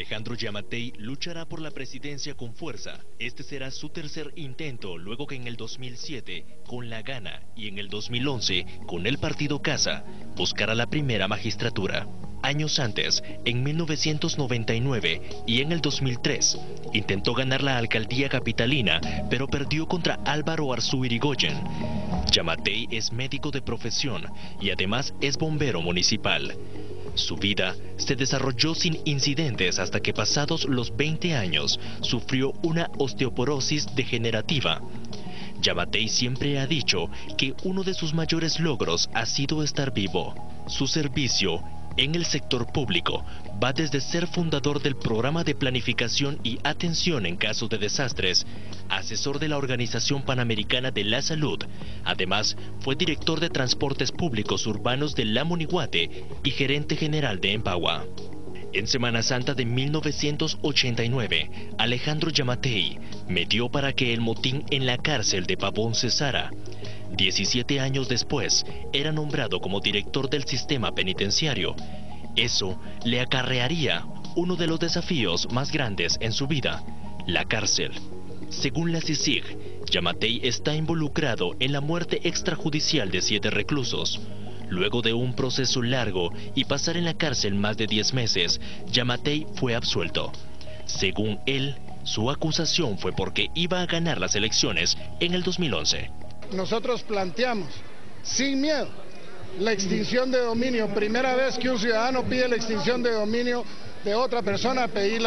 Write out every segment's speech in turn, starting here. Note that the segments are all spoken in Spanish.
Alejandro Giammattei luchará por la presidencia con fuerza. Este será su tercer intento luego que en el 2007 con La Gana y en el 2011 con el partido Casa buscará la primera magistratura. Años antes, en 1999 y en el 2003, intentó ganar la alcaldía capitalina, pero perdió contra Álvaro Arzú Irigoyen. Giammattei es médico de profesión y además es bombero municipal. Su vida se desarrolló sin incidentes hasta que pasados los 20 años sufrió una osteoporosis degenerativa. Giammattei siempre ha dicho que uno de sus mayores logros ha sido estar vivo. Su servicio en el sector público va desde ser fundador del programa de planificación y atención en caso de desastres, asesor de la Organización Panamericana de la Salud. Además, fue director de transportes públicos urbanos de la Monihuate y gerente general de Empagua. En Semana Santa de 1989, Alejandro Giammattei medió para que el motín en la cárcel de Pavón cesara. 17 años después, era nombrado como director del sistema penitenciario. Eso le acarrearía uno de los desafíos más grandes en su vida, la cárcel. Según la CICIG, Giammattei está involucrado en la muerte extrajudicial de 7 reclusos. Luego de un proceso largo y pasar en la cárcel más de 10 meses, Giammattei fue absuelto. Según él, su acusación fue porque iba a ganar las elecciones en el 2011. Nosotros planteamos, sin miedo, la extinción de dominio. Primera vez que un ciudadano pide la extinción de dominio de otra persona, pedí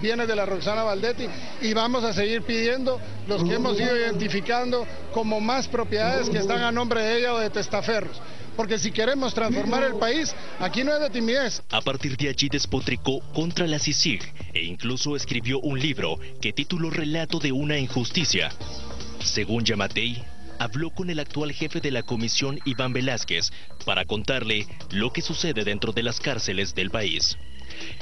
bienes de la Roxana Valdetti, y vamos a seguir pidiendo los que hemos ido identificando como más propiedades que están a nombre de ella o de testaferros. Porque si queremos transformar el país, aquí no es de timidez. A partir de allí despotricó contra la CICIG e incluso escribió un libro que tituló Relato de una injusticia. Según Giammattei, habló con el actual jefe de la comisión, Iván Velázquez, para contarle lo que sucede dentro de las cárceles del país.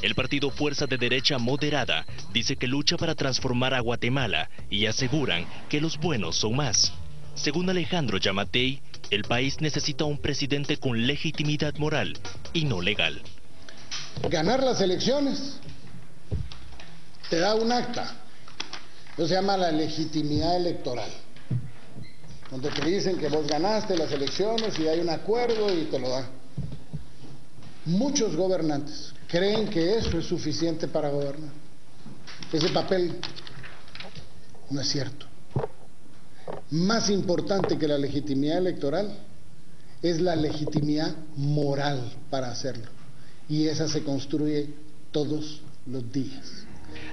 El partido Fuerza de Derecha Moderada dice que lucha para transformar a Guatemala y aseguran que los buenos son más. Según Alejandro Giammattei, el país necesita un presidente con legitimidad moral y no legal. Ganar las elecciones te da un acta, eso se llama la legitimidad electoral, donde te dicen que vos ganaste las elecciones y hay un acuerdo y te lo dan. Muchos gobernantes creen que eso es suficiente para gobernar. Ese papel no es cierto. Más importante que la legitimidad electoral es la legitimidad moral para hacerlo. Y esa se construye todos los días.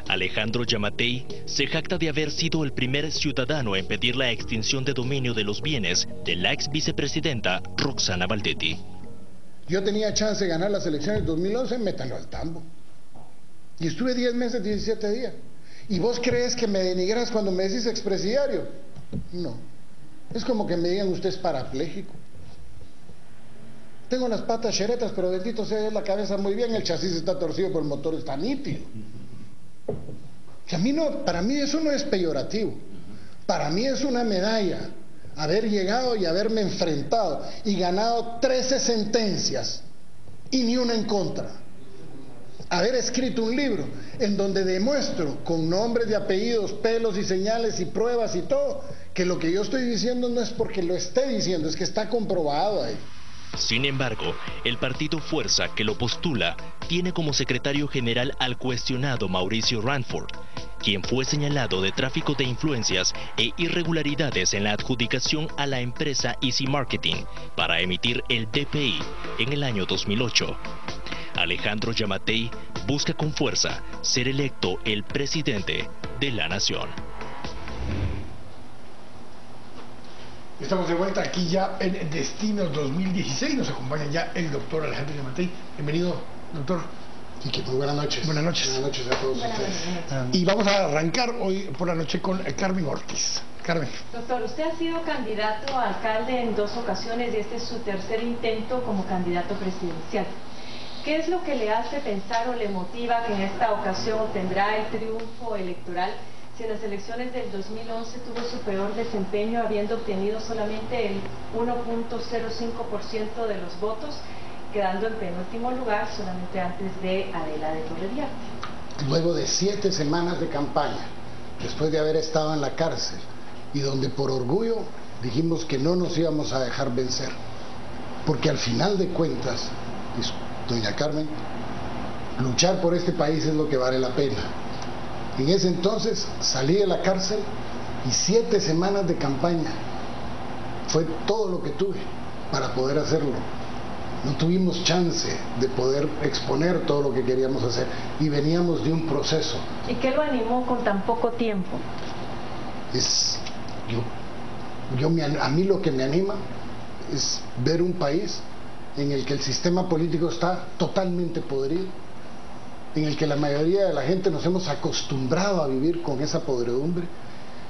Alejandro Giammattei se jacta de haber sido el primer ciudadano en pedir la extinción de dominio de los bienes de la ex vicepresidenta Roxana Valdetti. Yo tenía chance de ganar las elecciones del 2011, métanlo al tambo. Y estuve 10 meses, 17 días. ¿Y vos crees que me denigras cuando me decís expresidiario? No. Es como que me digan usted es parapléjico. Tengo las patas cheretas, pero bendito sea la cabeza muy bien, el chasis está torcido, pero el motor está nítido. Que a mí no, para mí eso no es peyorativo. Para mí es una medalla haber llegado y haberme enfrentado y ganado 13 sentencias y ni una en contra. Haber escrito un libro en donde demuestro con nombres y apellidos, pelos y señales y pruebas y todo, que lo que yo estoy diciendo no es porque lo esté diciendo, es que está comprobado ahí. Sin embargo, el partido Fuerza, que lo postula, tiene como secretario general al cuestionado Mauricio Ranford, quien fue señalado de tráfico de influencias e irregularidades en la adjudicación a la empresa Easy Marketing para emitir el DPI en el año 2008. Alejandro Giammattei busca con fuerza ser electo el presidente de la nación. Estamos de vuelta aquí ya en Destino 2016. Nos acompaña ya el doctor Alejandro Giammattei. Bienvenido, doctor. Muy buenas noches. Buenas noches. Buenas noches a todos ustedes. Y vamos a arrancar hoy por la noche con Carmen Ortiz. Carmen. Doctor, usted ha sido candidato a alcalde en 2 ocasiones y este es su tercer intento como candidato presidencial. ¿Qué es lo que le hace pensar o le motiva que en esta ocasión obtendrá el triunfo electoral si en las elecciones del 2011 tuvo su peor desempeño habiendo obtenido solamente el 1.05% de los votos, quedando en penúltimo lugar solamente antes de Adela de Torre Viarte? luego de 7 semanas de campaña, después de haber estado en la cárcel, y donde por orgullo dijimos que no nos íbamos a dejar vencer, porque al final de cuentas, doña Carmen, luchar por este país es lo que vale la pena. En ese entonces salí de la cárcel y 7 semanas de campaña fue todo lo que tuve para poder hacerlo. No tuvimos chance de poder exponer todo lo que queríamos hacer y veníamos de un proceso. ¿Y qué lo animó con tan poco tiempo? A mí lo que me anima es ver un país en el que el sistema político está totalmente podrido, en el que la mayoría de la gente nos hemos acostumbrado a vivir con esa podredumbre,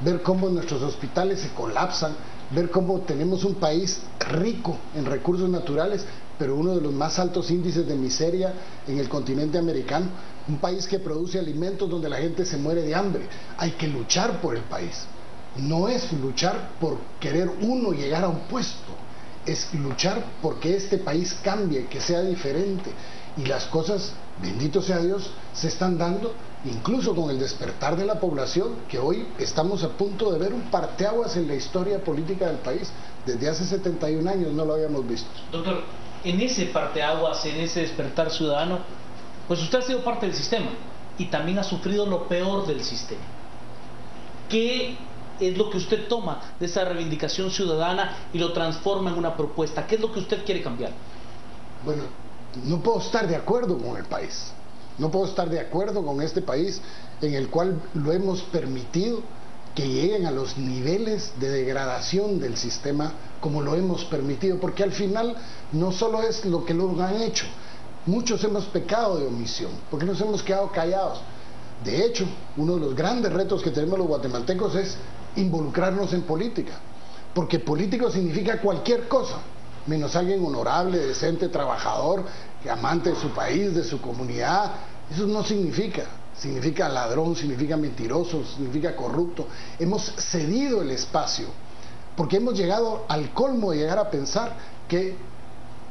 ver cómo nuestros hospitales se colapsan, ver cómo tenemos un país rico en recursos naturales, pero uno de los más altos índices de miseria en el continente americano, un país que produce alimentos donde la gente se muere de hambre. Hay que luchar por el país. No es luchar por querer uno llegar a un puesto, es luchar porque este país cambie, que sea diferente. Y las cosas, bendito sea Dios, se están dando, incluso con el despertar de la población, que hoy estamos a punto de ver un parteaguas en la historia política del país. Desde hace 71 años no lo habíamos visto. Doctor, en ese parteaguas, en ese despertar ciudadano, pues usted ha sido parte del sistema y también ha sufrido lo peor del sistema. ¿Qué es lo que usted toma de esa reivindicación ciudadana y lo transforma en una propuesta? ¿Qué es lo que usted quiere cambiar? Bueno, no puedo estar de acuerdo con el país. No puedo estar de acuerdo con este país en el cual lo hemos permitido que lleguen a los niveles de degradación del sistema como lo hemos permitido, porque al final no solo es lo que lo han hecho, muchos hemos pecado de omisión, porque nos hemos quedado callados. De hecho, uno de los grandes retos que tenemos los guatemaltecos es involucrarnos en política, porque político significa cualquier cosa, menos alguien honorable, decente, trabajador, amante de su país, de su comunidad. Eso no significa ladrón, significa mentiroso, significa corrupto. Hemos cedido el espacio, porque hemos llegado al colmo de llegar a pensar que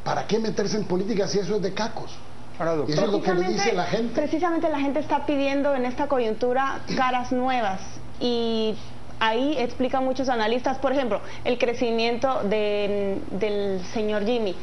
¿para qué meterse en política si eso es de cacos? Ahora, doctor, Eso es lo que le dice la gente. Precisamente la gente está pidiendo en esta coyuntura caras nuevas, y ahí explican muchos analistas, por ejemplo, el crecimiento del señor Jimmy.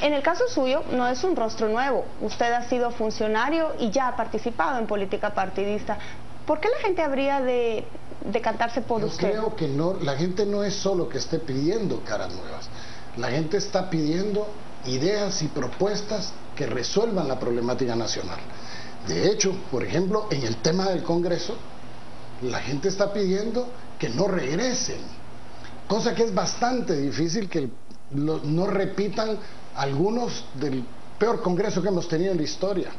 En el caso suyo no es un rostro nuevo, usted ha sido funcionario y ya ha participado en política partidista. ¿Por qué la gente habría de decantarse por usted? Yo creo que no, la gente no es solo que esté pidiendo caras nuevas, la gente está pidiendo ideas y propuestas que resuelvan la problemática nacional. De hecho, por ejemplo, en el tema del Congreso, la gente está pidiendo que no regresen, cosa que es bastante difícil que no repitan algunos del peor Congreso que hemos tenido en la historia.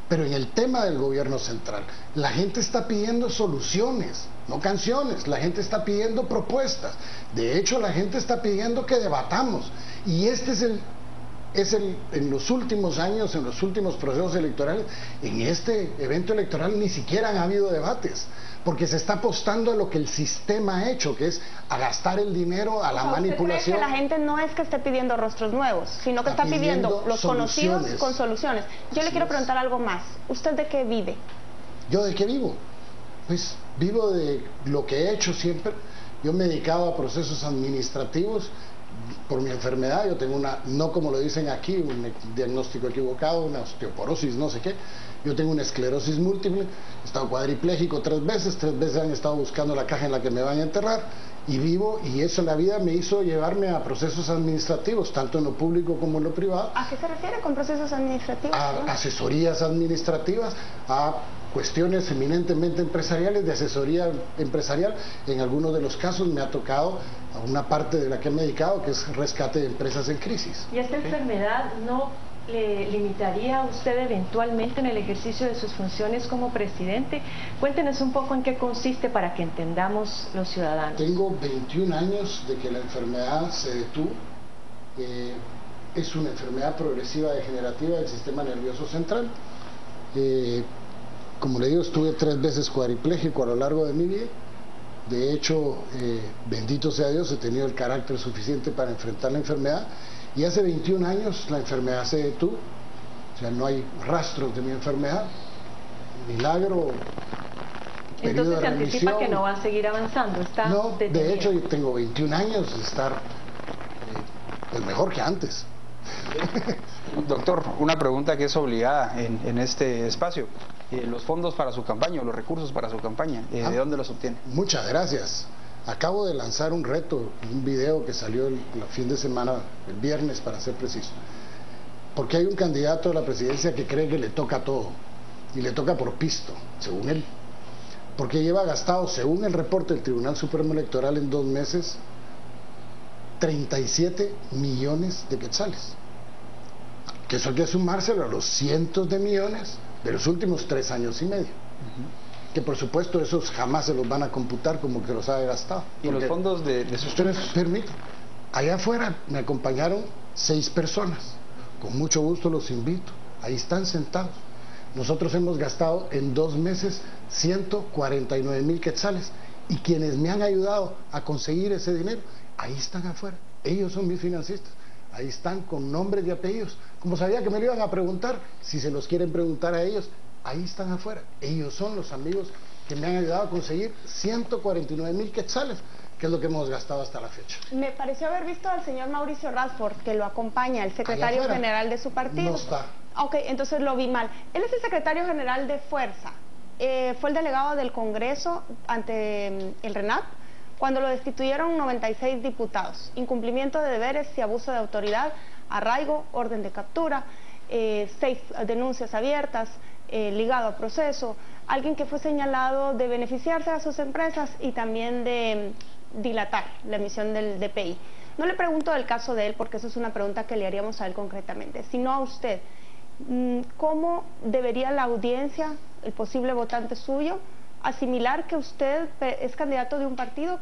Pero en el tema del gobierno central, la gente está pidiendo soluciones, no canciones, la gente está pidiendo propuestas. De hecho, la gente está pidiendo que debatamos, y este es en los últimos años, en los últimos procesos electorales, en este evento electoral ni siquiera han habido debates, porque se está apostando a lo que el sistema ha hecho, que es a gastar el dinero, a la manipulación. ¿Usted cree que la gente no es que esté pidiendo rostros nuevos, sino que está pidiendo los conocidos con soluciones? Yo le quiero preguntar algo más. ¿Usted de qué vive? ¿Yo de qué vivo? Pues vivo de lo que he hecho siempre. Yo me he dedicado a procesos administrativos. Por mi enfermedad, yo tengo no como lo dicen aquí, un diagnóstico equivocado, una osteoporosis, no sé qué. Yo tengo una esclerosis múltiple, he estado cuadripléjico 3 veces han estado buscando la caja en la que me van a enterrar, y vivo, y eso en la vida me hizo llevarme a procesos administrativos, tanto en lo público como en lo privado. ¿A qué se refiere con procesos administrativos? A asesorías administrativas, a cuestiones eminentemente empresariales, de asesoría empresarial. En algunos de los casos me ha tocado a una parte de la que me he dedicado, que es rescate de empresas en crisis. ¿Y esta enfermedad no le limitaría a usted eventualmente en el ejercicio de sus funciones como presidente? Cuéntenos un poco en qué consiste para que entendamos los ciudadanos. Tengo 21 años de que la enfermedad se detuvo. Es una enfermedad progresiva degenerativa del sistema nervioso central. Como le digo, estuve 3 veces cuadripléjico a lo largo de mi vida. De hecho, bendito sea Dios, he tenido el carácter suficiente para enfrentar la enfermedad, y hace 21 años la enfermedad se detuvo, o sea, no hay rastros de mi enfermedad. milagro. Entonces se anticipa remisión. que no va a seguir avanzando. Está No, detenido. de hecho yo tengo 21 años de estar pues mejor que antes. Doctor, una pregunta que es obligada en este espacio. Los fondos para su campaña, o los recursos para su campaña, ¿de dónde los obtiene? Muchas gracias. Acabo de lanzar un reto, un video que salió el fin de semana, el viernes para ser preciso. Porque hay un candidato a la presidencia que cree que le toca todo. Y le toca por pisto, según él. Porque lleva gastado, según el reporte del Tribunal Supremo Electoral en 2 meses, 37 millones de quetzales. Que eso hay que sumárselo a los cientos de millones de los últimos 3 años y medio. Que por supuesto esos jamás se los van a computar como que los haya gastado. ¿Y los fondos de sus Ustedes permiten. Allá afuera me acompañaron 6 personas. Con mucho gusto los invito. Ahí están sentados. Nosotros hemos gastado en 2 meses 149,000 quetzales. Y quienes me han ayudado a conseguir ese dinero, ahí están afuera. Ellos son mis financistas. Ahí están con nombres y apellidos. Como sabía que me lo iban a preguntar, si se los quieren preguntar a ellos, ahí están afuera. Ellos son los amigos que me han ayudado a conseguir 149,000 quetzales, que es lo que hemos gastado hasta la fecha. Me pareció haber visto al señor Mauricio Rasford, que lo acompaña, el secretario general de su partido. No está. Ok, entonces lo vi mal. Él es el secretario general de Fuerza. Fue el delegado del Congreso ante el RENAP cuando lo destituyeron 96 diputados. Incumplimiento de deberes y abuso de autoridad, arraigo, orden de captura, 6 denuncias abiertas, ligado a proceso, alguien que fue señalado de beneficiarse a sus empresas y también de dilatar la emisión del DPI. No le pregunto del caso de él porque eso es una pregunta que le haríamos a él concretamente, sino a usted. ¿Cómo debería la audiencia, el posible votante suyo, asimilar que usted es candidato de un partido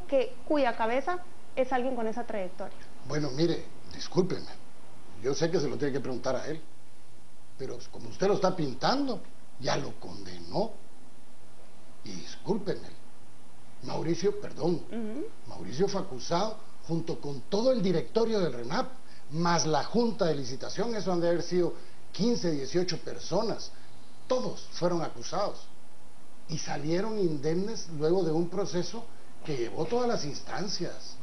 cuya cabeza es alguien con esa trayectoria? Bueno, mire, discúlpeme, yo sé que se lo tiene que preguntar a él, pero como usted lo está pintando, ya lo condenó. Y discúlpeme, Mauricio fue acusado junto con todo el directorio del RENAP, más la junta de licitación. Eso han de haber sido 15, 18 personas, todos fueron acusados y salieron indemnes luego de un proceso que llevó todas las instancias.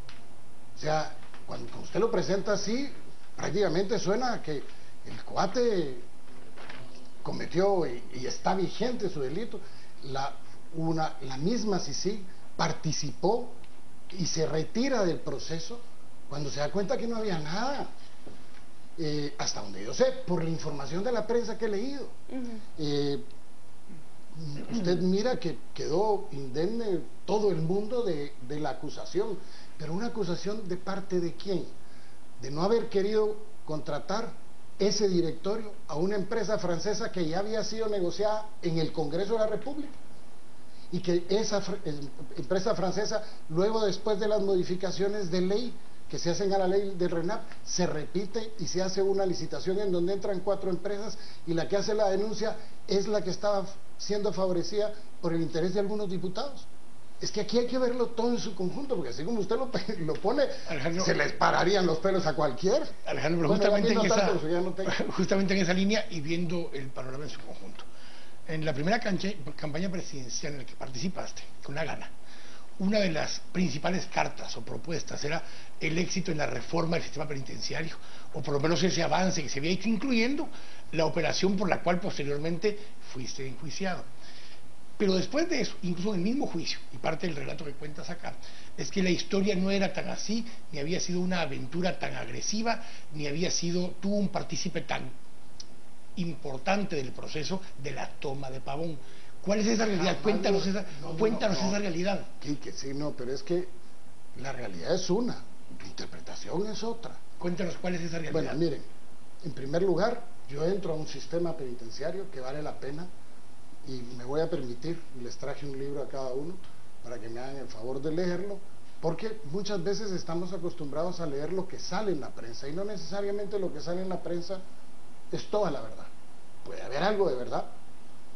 O sea, cuando usted lo presenta así, prácticamente suena a que el cuate cometió y está vigente su delito. La misma CICIG participó y se retira del proceso cuando se da cuenta que no había nada. Hasta donde yo sé, por la información de la prensa que he leído. Usted mira que quedó indemne todo el mundo de la acusación, pero una acusación ¿de parte de quién? De no haber querido contratar ese directorio a una empresa francesa que ya había sido negociada en el Congreso de la República, y que esa empresa francesa, luego después de las modificaciones de ley que se hacen a la ley del RENAP, se repite y se hace una licitación en donde entran 4 empresas y la que hace la denuncia es la que estaba siendo favorecida por el interés de algunos diputados. Es que aquí hay que verlo todo en su conjunto, porque así como usted lo pone, Alejandro, se les pararían los pelos a cualquier. Alejandro, pero justamente en esa línea y viendo el panorama en su conjunto. En la primera campaña presidencial en la que participaste, con la Gana, una de las principales cartas o propuestas era el éxito en la reforma del sistema penitenciario, o por lo menos ese avance que se había hecho, incluyendo la operación por la cual posteriormente fuiste enjuiciado. Pero después de eso, incluso en el mismo juicio, y parte del relato que cuentas acá, es que la historia no era tan así, ni había sido una aventura tan agresiva, ni había sido tú un partícipe tan importante del proceso de la toma de Pavón. ¿Cuál es esa realidad? Cuéntanos esa realidad. Quique, sí, no, pero es que la realidad es una, la interpretación es otra. Cuéntanos cuál es esa realidad. Bueno, miren, en primer lugar, yo entro a un sistema penitenciario que vale la pena, y me voy a permitir, les traje un libro a cada uno para que me hagan el favor de leerlo, porque muchas veces estamos acostumbrados a leer lo que sale en la prensa, y no necesariamente lo que sale en la prensa es toda la verdad. Puede haber algo de verdad,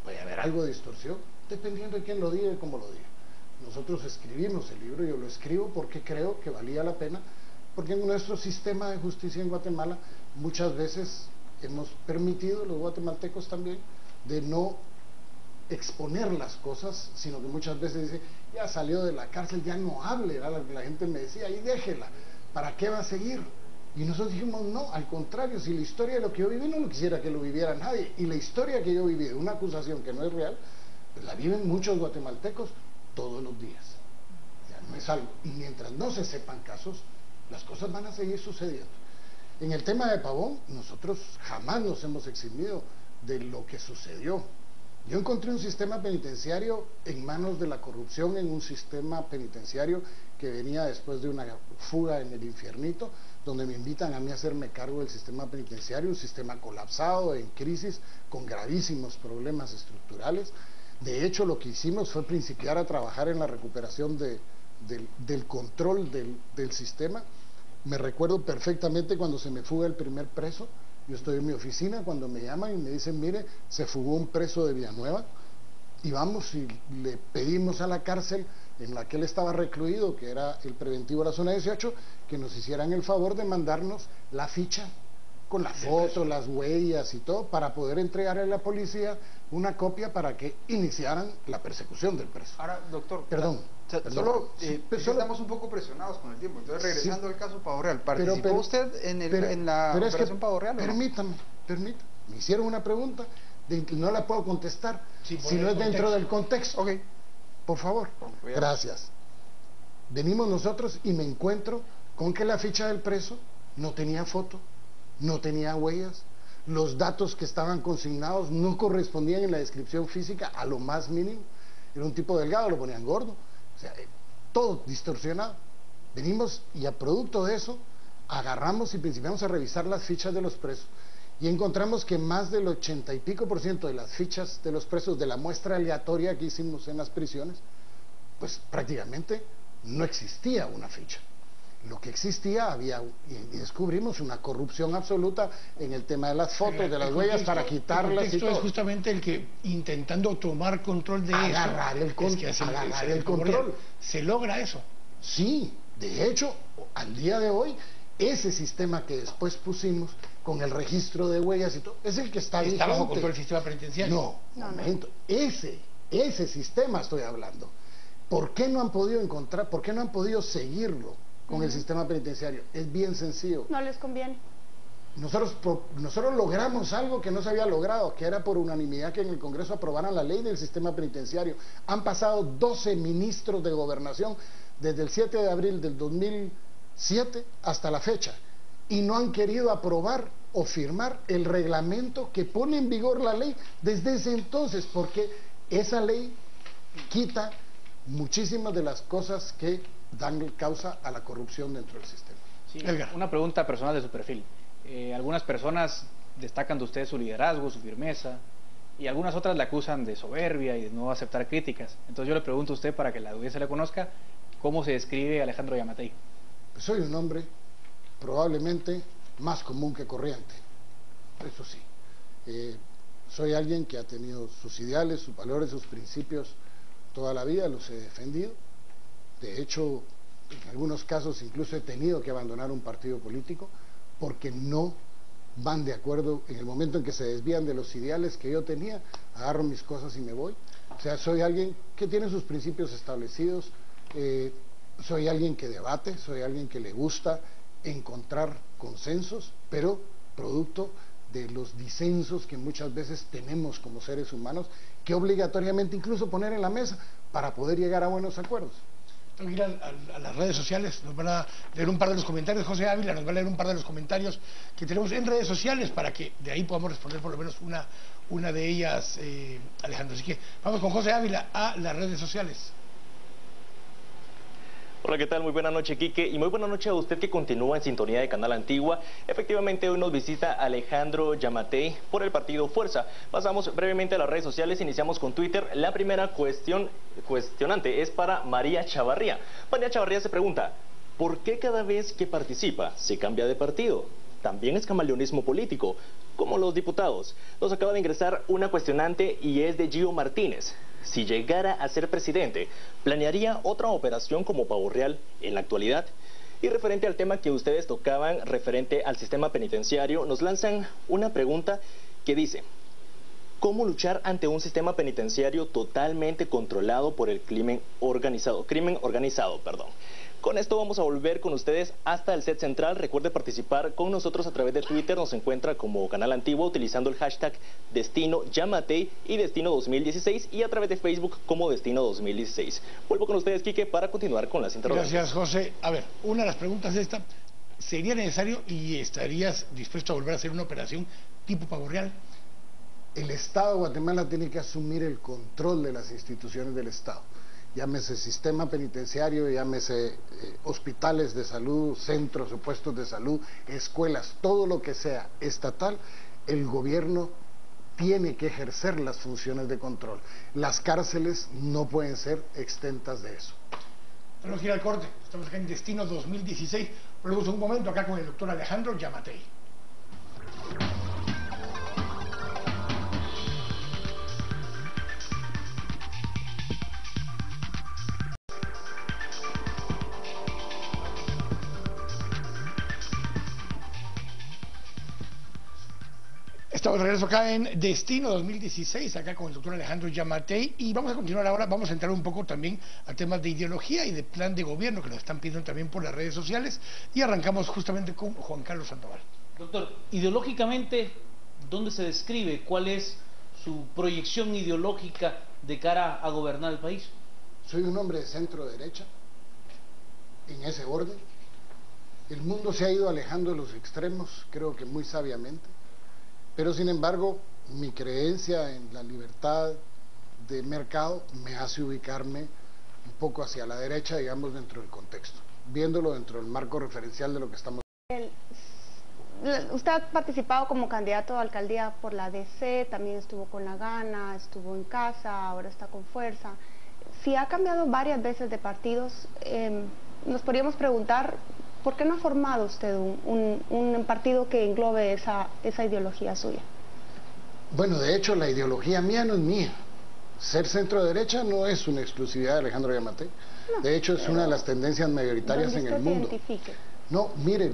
puede haber algo de distorsión, dependiendo de quién lo diga y cómo lo diga. Nosotros escribimos el libro, yo lo escribo porque creo que valía la pena, porque en nuestro sistema de justicia en Guatemala muchas veces hemos permitido, los guatemaltecos también, de no exponer las cosas, sino que muchas veces dice, ya salió de la cárcel, ya no hable, era lo que la gente me decía, ahí déjela, ¿para qué va a seguir? Y nosotros dijimos, no, al contrario, si la historia de lo que yo viví no lo quisiera que lo viviera nadie, y la historia que yo viví de una acusación que no es real, pues la viven muchos guatemaltecos todos los días. Ya no es algo, y mientras no se sepan casos, las cosas van a seguir sucediendo. En el tema de Pavón, nosotros jamás nos hemos eximido de lo que sucedió. Yo encontré un sistema penitenciario en manos de la corrupción, en un sistema penitenciario que venía después de una fuga en el infiernito, donde me invitan a mí a hacerme cargo del sistema penitenciario, un sistema colapsado, en crisis, con gravísimos problemas estructurales. De hecho, lo que hicimos fue principiar a trabajar en la recuperación del control del sistema. Me recuerdo perfectamente cuando se me fuga el primer preso. Yo estoy en mi oficina cuando me llaman y me dicen, mire, se fugó un preso de Villanueva, y vamos y le pedimos a la cárcel en la que él estaba recluido, que era el preventivo de la zona 18, que nos hicieran el favor de mandarnos la ficha con la foto, las huellas y todo, para poder entregarle a la policía una copia para que iniciaran la persecución del preso. Ahora, doctor, perdón. Solo estamos un poco presionados con el tiempo. Entonces, regresando al caso Pavo Real, ¿participó usted en la operación Pavo Real? Permítame, me hicieron una pregunta, no la puedo contestar si no es dentro del contexto. Ok. Por favor, gracias. Venimos nosotros y me encuentro con que la ficha del preso no tenía foto, no tenía huellas, los datos que estaban consignados no correspondían en la descripción física a lo más mínimo. Era un tipo delgado, lo ponían gordo, o sea, todo distorsionado. Venimos y a producto de eso agarramos y principiamos a revisar las fichas de los presos y encontramos que más del 80 y pico % de las fichas de los presos de la muestra aleatoria que hicimos en las prisiones, pues prácticamente no existía una ficha. Lo que existía y descubrimos una corrupción absoluta en el tema de las fotos, de las huellas, para quitarlas. El contexto es justamente el que, intentando tomar control de agarrar el control. ¿Se logra eso? Sí, de hecho, al día de hoy, ese sistema que después pusimos con el registro de huellas y todo, es el que está vigente. ¿Está bajo control del sistema penitenciario? No. Ese sistema estoy hablando. ¿Por qué no han podido encontrar, por qué no han podido seguirlo con el sistema penitenciario? Es bien sencillo. No les conviene. Nosotros logramos algo que no se había logrado, que era por unanimidad que en el Congreso aprobaran la ley del sistema penitenciario. Han pasado 12 ministros de gobernación desde el 7 de abril del 2007 hasta la fecha, y no han querido aprobar o firmar el reglamento que pone en vigor la ley desde ese entonces, porque esa ley quita muchísimas de las cosas que dan causa a la corrupción dentro del sistema. Sí, una pregunta personal de su perfil. Algunas personas destacan de usted su liderazgo, su firmeza, y algunas otras le acusan de soberbia y de no aceptar críticas. Entonces yo le pregunto a usted, para que la audiencia le conozca, ¿cómo se describe Alejandro Giammattei? Pues soy un hombre probablemente más común que corriente, eso sí. Soy alguien que ha tenido sus ideales, sus valores, sus principios toda la vida, los he defendido. De hecho, en algunos casos incluso he tenido que abandonar un partido político porque no van de acuerdo. En el momento en que se desvían de los ideales que yo tenía, agarro mis cosas y me voy. O sea, soy alguien que tiene sus principios establecidos, soy alguien que debate, soy alguien que le gusta encontrar consensos, pero producto de los disensos que muchas veces tenemos como seres humanos, que obligatoriamente incluso poner en la mesa para poder llegar a buenos acuerdos. Tengo que ir a las redes sociales, nos van a leer un par de los comentarios. José Ávila nos va a leer un par de los comentarios que tenemos en redes sociales para que de ahí podamos responder por lo menos una de ellas, Alejandro. Así que vamos con José Ávila a las redes sociales. Hola, ¿qué tal? Muy buena noche, Quique, y muy buena noche a usted que continúa en sintonía de Canal Antigua. Efectivamente, hoy nos visita Alejandro Giammattei por el partido Fuerza. Pasamos brevemente a las redes sociales, iniciamos con Twitter. La primera cuestionante es para María Chavarría. María Chavarría se pregunta, ¿por qué cada vez que participa se cambia de partido? También es camaleonismo político, como los diputados. Nos acaba de ingresar una cuestionante y es de Gio Martínez. Si llegara a ser presidente, ¿planearía otra operación como Pavo Real en la actualidad? Y referente al tema que ustedes tocaban, referente al sistema penitenciario, nos lanzan una pregunta que dice: ¿Cómo luchar ante un sistema penitenciario totalmente controlado por el crimen organizado? Con esto vamos a volver con ustedes hasta el set central. Recuerde participar con nosotros a través de Twitter. Nos encuentra como Canal Antigua utilizando el hashtag Destino Yamatei y Destino 2016 y a través de Facebook como Destino 2016. Vuelvo con ustedes, Quique, para continuar con las interrogaciones. Gracias, José. A ver, una de las preguntas es esta. ¿Sería necesario y estarías dispuesto a volver a hacer una operación tipo pavo real? El Estado de Guatemala tiene que asumir el control de las instituciones del Estado. Llámese sistema penitenciario, llámese hospitales de salud, centros o puestos de salud, escuelas, todo lo que sea estatal, el gobierno tiene que ejercer las funciones de control. Las cárceles no pueden ser exentas de eso. Tenemos que ir al corte. Estamos acá en Destino 2016. Volvemos un momento acá con el doctor Alejandro Yamatei. Estamos de regreso acá en Destino 2016, acá con el doctor Alejandro Yamatei, y vamos a continuar ahora, vamos a entrar un poco también a temas de ideología y de plan de gobierno que nos están pidiendo también por las redes sociales, y arrancamos justamente con Juan Carlos Sandoval. Doctor, ideológicamente, ¿dónde se describe? ¿Cuál es su proyección ideológica de cara a gobernar el país? Soy un hombre de centro derecha, en ese orden. El mundo se ha ido alejando de los extremos, creo que muy sabiamente. Pero sin embargo, mi creencia en la libertad de mercado me hace ubicarme un poco hacia la derecha, digamos, dentro del contexto, viéndolo dentro del marco referencial de lo que estamos. Usted ha participado como candidato a alcaldía por la DC, también estuvo con La Gana, estuvo en Casa, ahora está con Fuerza. Si ha cambiado varias veces de partidos, nos podríamos preguntar, ¿por qué no ha formado usted un partido que englobe esa ideología suya? Bueno, de hecho, la ideología mía no es mía. Ser centro derecha no es una exclusividad de Alejandro Yamatei. No, de hecho, es una de las tendencias mayoritarias en el mundo. No, mire,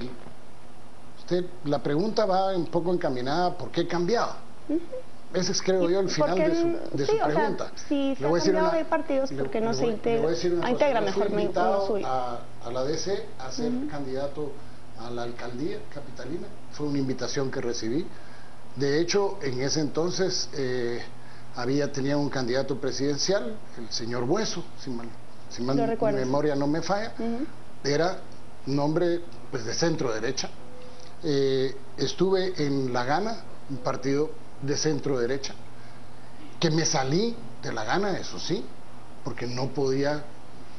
la pregunta va un poco encaminada, ¿por qué he cambiado? Ese es, creo yo, el final de su pregunta. O sea, si se ha cambiado de partidos, ¿por qué no se integra mejor uno suyo? A la DC a ser candidato a la alcaldía capitalina, fue una invitación que recibí. De hecho, en ese entonces tenía un candidato presidencial, el señor Bueso, si mi memoria no me falla, era un hombre pues, de centro derecha. Estuve en La Gana, un partido de centro derecha, que me salí de La Gana, eso sí, porque no podía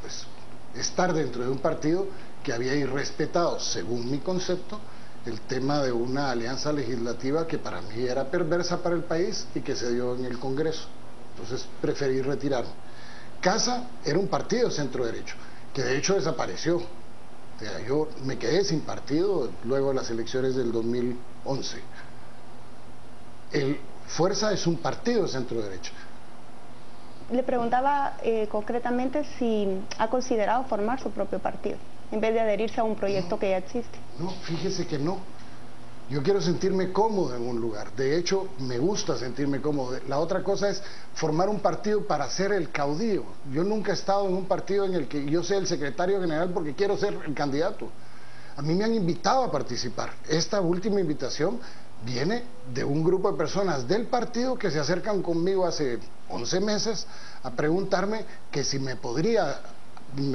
pues, estar dentro de un partido que había irrespetado, según mi concepto, el tema de una alianza legislativa que para mí era perversa para el país y que se dio en el Congreso. Entonces preferí retirarme. Casa era un partido centro derecho, que de hecho desapareció. O sea, yo me quedé sin partido luego de las elecciones del 2011. El Fuerza es un partido de centro derecha. Le preguntaba concretamente si ha considerado formar su propio partido, en vez de adherirse a un proyecto que ya existe. No, fíjese que no. Yo quiero sentirme cómodo en un lugar. De hecho, me gusta sentirme cómodo. La otra cosa es formar un partido para ser el caudillo. Yo nunca he estado en un partido en el que yo sea el secretario general porque quiero ser el candidato. A mí me han invitado a participar. Esta última invitación viene de un grupo de personas del partido que se acercan conmigo hace 11 meses a preguntarme que si me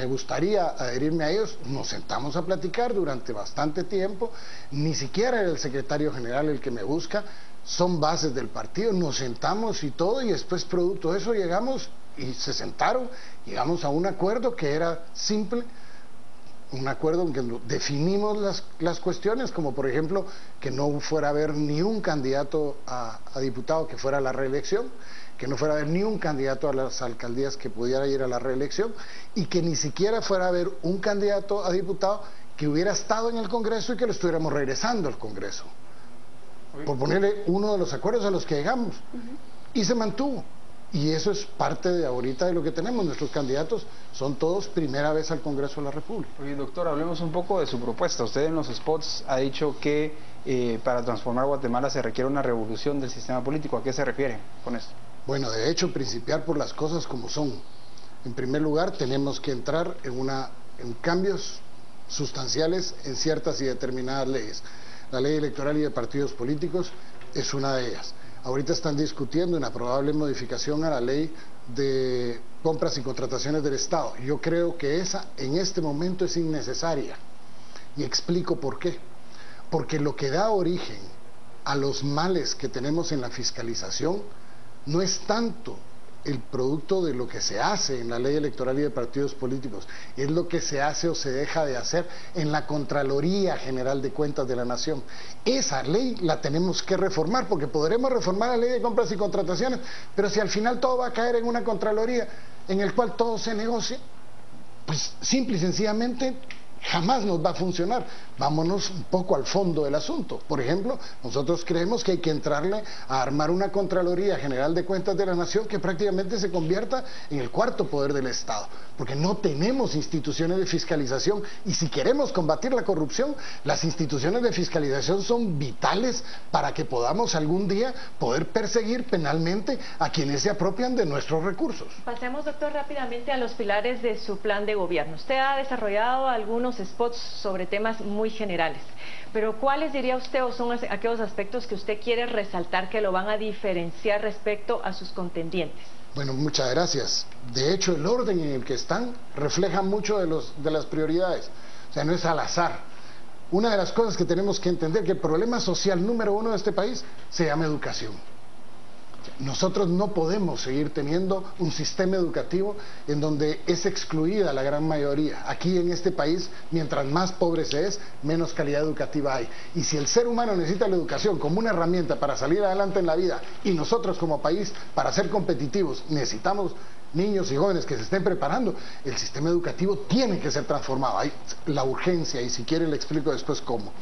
gustaría adherirme a ellos. Nos sentamos a platicar durante bastante tiempo, ni siquiera era el secretario general el que me busca, son bases del partido, nos sentamos y todo, y después producto de eso llegamos y se sentaron, llegamos a un acuerdo que era simple, un acuerdo en que definimos las cuestiones, como por ejemplo que no fuera a haber ni un candidato a diputado que fuera a la reelección, que no fuera a haber ni un candidato a las alcaldías que pudiera ir a la reelección, y que ni siquiera fuera a haber un candidato a diputado que hubiera estado en el Congreso y que lo estuviéramos regresando al Congreso. Por ponerle uno de los acuerdos a los que llegamos. Y se mantuvo. Y eso es parte de ahorita de lo que tenemos. Nuestros candidatos son todos primera vez al Congreso de la República. Oye, doctor, hablemos un poco de su propuesta. Usted en los spots ha dicho que para transformar Guatemala se requiere una revolución del sistema político. ¿A qué se refiere con esto? Bueno, de hecho, principiar por las cosas como son. En primer lugar, tenemos que entrar en cambios sustanciales en ciertas y determinadas leyes. La ley electoral y de partidos políticos es una de ellas. Ahorita están discutiendo una probable modificación a la ley de compras y contrataciones del Estado. Yo creo que esa en este momento es innecesaria. Y explico por qué. Porque lo que da origen a los males que tenemos en la fiscalización no es tanto el producto de lo que se hace en la ley electoral y de partidos políticos, es lo que se hace o se deja de hacer en la Contraloría General de Cuentas de la Nación. Esa ley la tenemos que reformar, porque podremos reformar la ley de compras y contrataciones, pero si al final todo va a caer en una Contraloría en el cual todo se negocia, pues simple y sencillamente jamás nos va a funcionar. Vámonos un poco al fondo del asunto. Por ejemplo, nosotros creemos que hay que entrarle a armar una Contraloría General de Cuentas de la Nación que prácticamente se convierta en el cuarto poder del Estado, porque no tenemos instituciones de fiscalización, y si queremos combatir la corrupción, las instituciones de fiscalización son vitales para que podamos algún día poder perseguir penalmente a quienes se apropian de nuestros recursos. Pasemos, doctor, rápidamente a los pilares de su plan de gobierno. Usted ha desarrollado algunos spots sobre temas muy generales, pero ¿cuáles diría usted o son aquellos aspectos que usted quiere resaltar que lo van a diferenciar respecto a sus contendientes? Bueno, muchas gracias. De hecho, el orden en el que están refleja mucho de las prioridades. O sea, no es al azar. Una de las cosas que tenemos que entender, que el problema social número uno de este país se llama educación. Nosotros no podemos seguir teniendo un sistema educativo en donde es excluida la gran mayoría. Aquí en este país, mientras más pobre se es, menos calidad educativa hay. Y si el ser humano necesita la educación como una herramienta para salir adelante en la vida, y nosotros como país, para ser competitivos, necesitamos niños y jóvenes que se estén preparando, el sistema educativo tiene que ser transformado. Hay la urgencia, y si quiere le explico después cómo.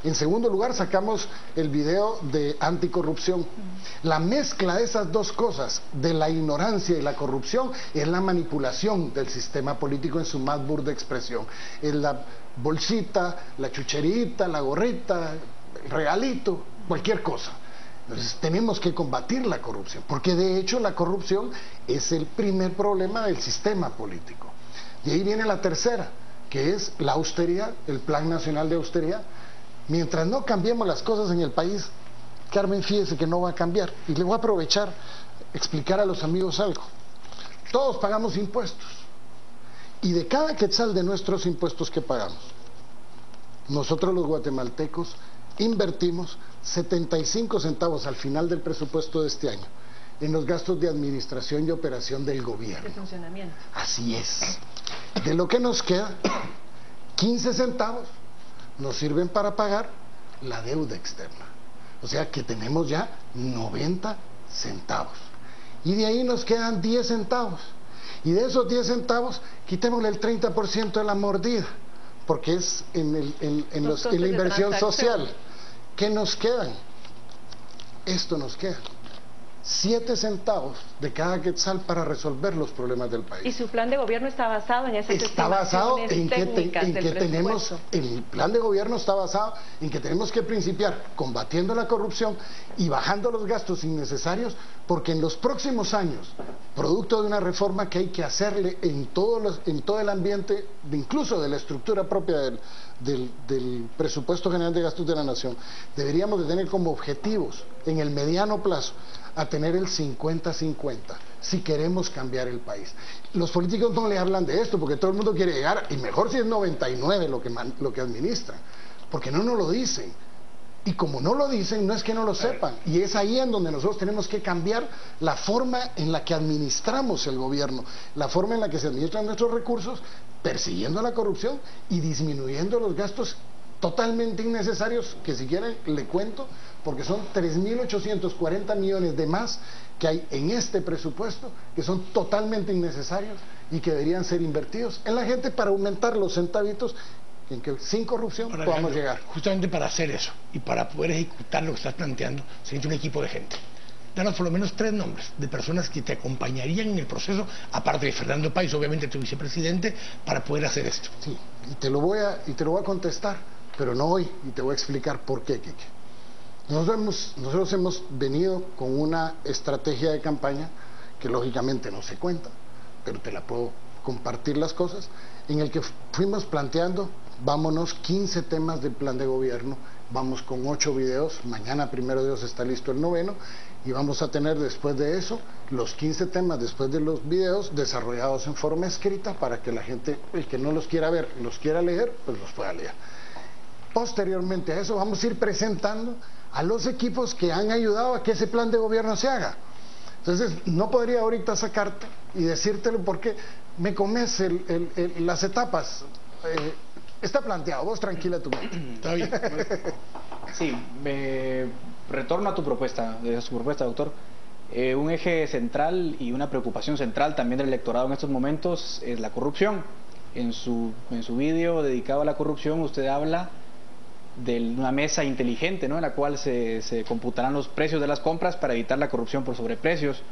En segundo lugar, sacamos el video de anticorrupción. La mezcla de esas dos cosas, de la ignorancia y la corrupción, es la manipulación del sistema político en su más burda expresión. Es la bolsita, la chucherita, la gorrita, el regalito, cualquier cosa. Entonces tenemos que combatir la corrupción, porque de hecho la corrupción es el primer problema del sistema político. Y ahí viene la tercera, que es la austeridad, el Plan Nacional de Austeridad. Mientras no cambiemos las cosas en el país, Carmen, fíjese que no va a cambiar. Y le voy a aprovechar, explicar a los amigos algo. Todos pagamos impuestos. Y de cada quetzal de nuestros impuestos que pagamos, nosotros los guatemaltecos invertimos 75 centavos al final del presupuesto de este año en los gastos de administración y operación del gobierno. De funcionamiento. Así es. De lo que nos queda, 15 centavos nos sirven para pagar la deuda externa. O sea que tenemos ya 90 centavos. Y de ahí nos quedan 10 centavos. Y de esos 10 centavos, quitémosle el 30% de la mordida, porque es en la inversión social. ¿Qué nos quedan? Esto nos queda. 7 centavos de cada quetzal para resolver los problemas del país. ¿Y su plan de gobierno está basado en esas Está basado en que tenemos, el plan de gobierno está basado en que tenemos que principiar combatiendo la corrupción y bajando los gastos innecesarios, porque en los próximos años, producto de una reforma que hay que hacerle en todo el ambiente, incluso de la estructura propia del presupuesto general de gastos de la nación, deberíamos de tener como objetivos en el mediano plazo a tener el 50-50 si queremos cambiar el país. Los políticos no le hablan de esto porque todo el mundo quiere llegar, y mejor si es 99 lo que administran, porque no nos lo dicen. Y como no lo dicen, no es que no lo sepan, y es ahí en donde nosotros tenemos que cambiar la forma en la que administramos el gobierno, la forma en la que se administran nuestros recursos, persiguiendo la corrupción y disminuyendo los gastos totalmente innecesarios, que si quieren le cuento, porque son 3.840 millones de más que hay en este presupuesto, que son totalmente innecesarios y que deberían ser invertidos en la gente para aumentar los centavitos en que sin corrupción podamos llegar. Justamente para hacer eso y para poder ejecutar lo que estás planteando, se necesita un equipo de gente. Danos por lo menos 3 nombres de personas que te acompañarían en el proceso, aparte de Fernando Páez, obviamente tu vicepresidente, para poder hacer esto. Sí, y te lo voy a contestar pero no hoy, y te voy a explicar por qué, Quique. Nosotros hemos venido con una estrategia de campaña que lógicamente no se cuenta, pero te la puedo compartir las cosas, en el que fuimos planteando, vámonos, 15 temas del plan de gobierno, vamos con 8 videos, mañana primero Dios está listo el 9º, y vamos a tener después de eso los 15 temas después de los videos desarrollados en forma escrita para que la gente, el que no los quiera ver, los quiera leer, pues los pueda leer. Posteriormente a eso vamos a ir presentando a los equipos que han ayudado a que ese plan de gobierno se haga. Entonces no podría ahorita sacarte y decírtelo porque me comes las etapas. Está planteado, vos tranquila tu mente. Está bien. Sí, retorno a tu propuesta, doctor. Un eje central y una preocupación central también del electorado en estos momentos es la corrupción. En su vídeo dedicado a la corrupción usted habla de una mesa inteligente, ¿no?, en la cual se computarán los precios de las compras para evitar la corrupción por sobreprecios.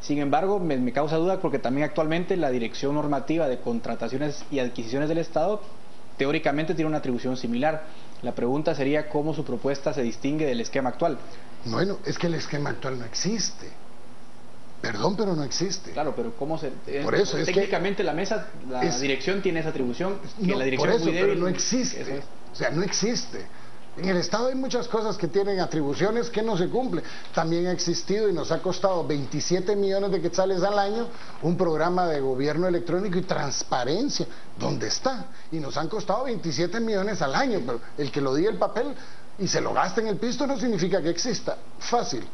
Sin embargo, me causa duda porque también actualmente la Dirección Normativa de Contrataciones y Adquisiciones del Estado teóricamente tiene una atribución similar. La pregunta sería cómo su propuesta se distingue del esquema actual. Bueno, es que el esquema actual no existe. Perdón, pero no existe. Claro, pero ¿cómo se...? Por eso, técnicamente la dirección tiene esa atribución, que la dirección por eso, es muy débil. pero no existe. O sea, no existe. En el Estado hay muchas cosas que tienen atribuciones que no se cumplen. También ha existido y nos ha costado 27 millones de quetzales al año un programa de gobierno electrónico y transparencia. ¿Dónde está? Y nos han costado 27 millones al año, pero el que lo diga el papel y se lo gasta en el pisto no significa que exista. Fácil.